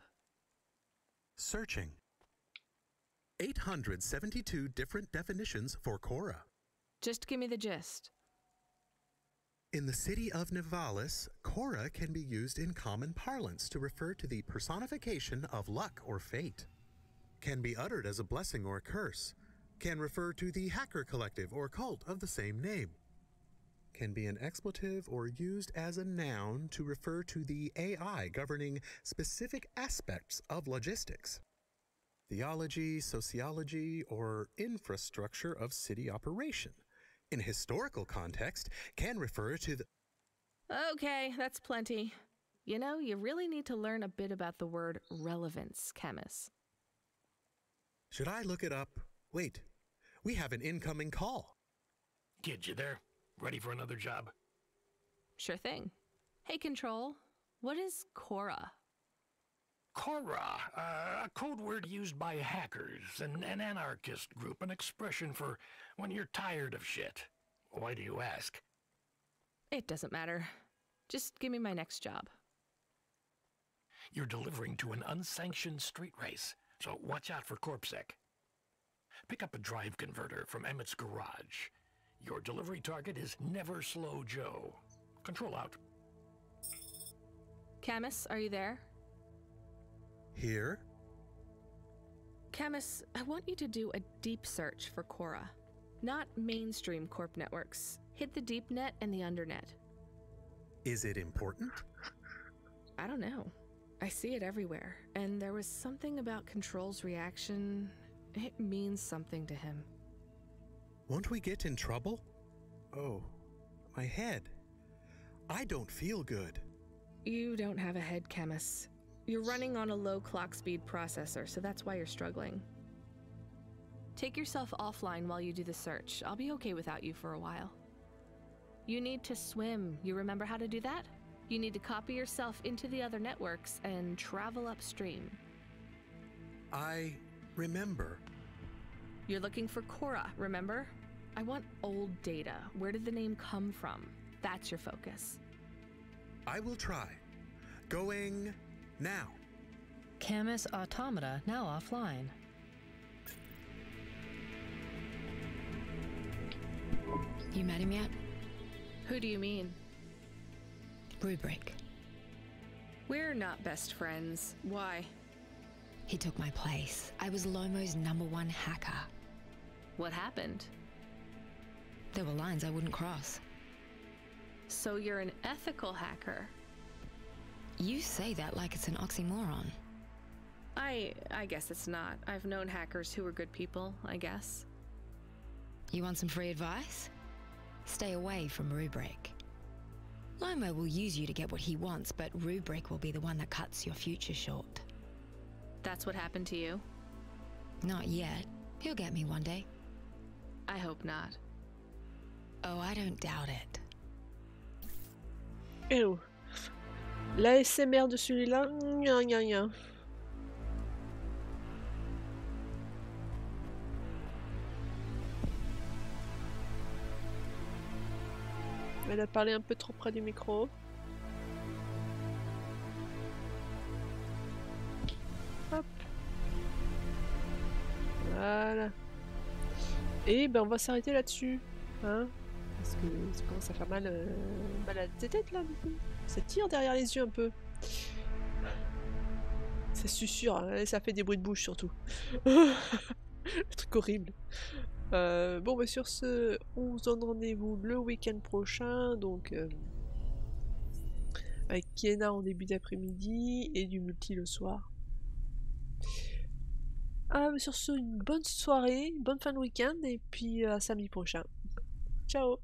Searching. 872 different definitions for Cora. Just give me the gist. In the city of Nevalis, Cora can be used in common parlance to refer to the personification of luck or fate. can be uttered as a blessing or a curse, can refer to the hacker collective or cult of the same name, can be an expletive or used as a noun to refer to the AI governing specific aspects of logistics, theology, sociology, or infrastructure of city operation. In a historical context, can refer to the... Okay, that's plenty. You know, you really need to learn a bit about the word relevance, Camus. Should I look it up? Wait, we have an incoming call. Kid, you there? Ready for another job? Sure thing. Hey, Control, what is Cora? Cora, a code word used by hackers, an anarchist group, an expression for when you're tired of shit. Why do you ask? It doesn't matter. Just give me my next job. You're delivering to an unsanctioned street race, so watch out for CorpSec. Pick up a drive converter from Emmett's garage. Your delivery target is Never Slow Joe. Control out. Camus, are you there? Here? Camus, I want you to do a deep search for Cora. Not mainstream corp networks. Hit the deep net and the undernet. Is it important? I don't know. I see it everywhere, and there was something about Control's reaction. It means something to him. Won't we get in trouble? Oh, my head. I don't feel good. You don't have a head, Camus. You're running on a low clock speed processor, so that's why you're struggling. Take yourself offline while you do the search. I'll be okay without you for a while. You need to swim. You remember how to do that? You need to copy yourself into the other networks and travel upstream. I remember. You're looking for Cora, remember? I want old data. Where did the name come from? That's your focus. I will try. Going now. Camus Automata now offline. You met him yet? Who do you mean? Rubric. We're not best friends. Why? He took my place. I was Lomo's #1 hacker. What happened? There were lines I wouldn't cross. So you're an ethical hacker? You say that like it's an oxymoron. I guess it's not. I've known hackers who were good people, I guess. You want some free advice? Stay away from Rubric. Lomo will use you to get what he wants, but Rubric will be the one that cuts your future short. That's what happened to you? Not yet. He'll get me one day. I hope not. Oh, I don't doubt it. Oh. L'ASMR de celui-là, gna gna gna. Elle a parlé un peu trop près du micro. Hop. Voilà. Et ben on va s'arrêter là-dessus. Hein, parce que ça commence à faire mal, mal à la tête là. Ça tire derrière les yeux un peu. Ça susurre, hein, et ça fait des bruits de bouche surtout. Le truc horrible. Bon, bah sur ce, on se donne rendez-vous le week-end prochain, donc avec Kiena en début d'après-midi et du multi le soir. Sur ce, une bonne soirée, bonne fin de week-end et puis à samedi prochain. Ciao!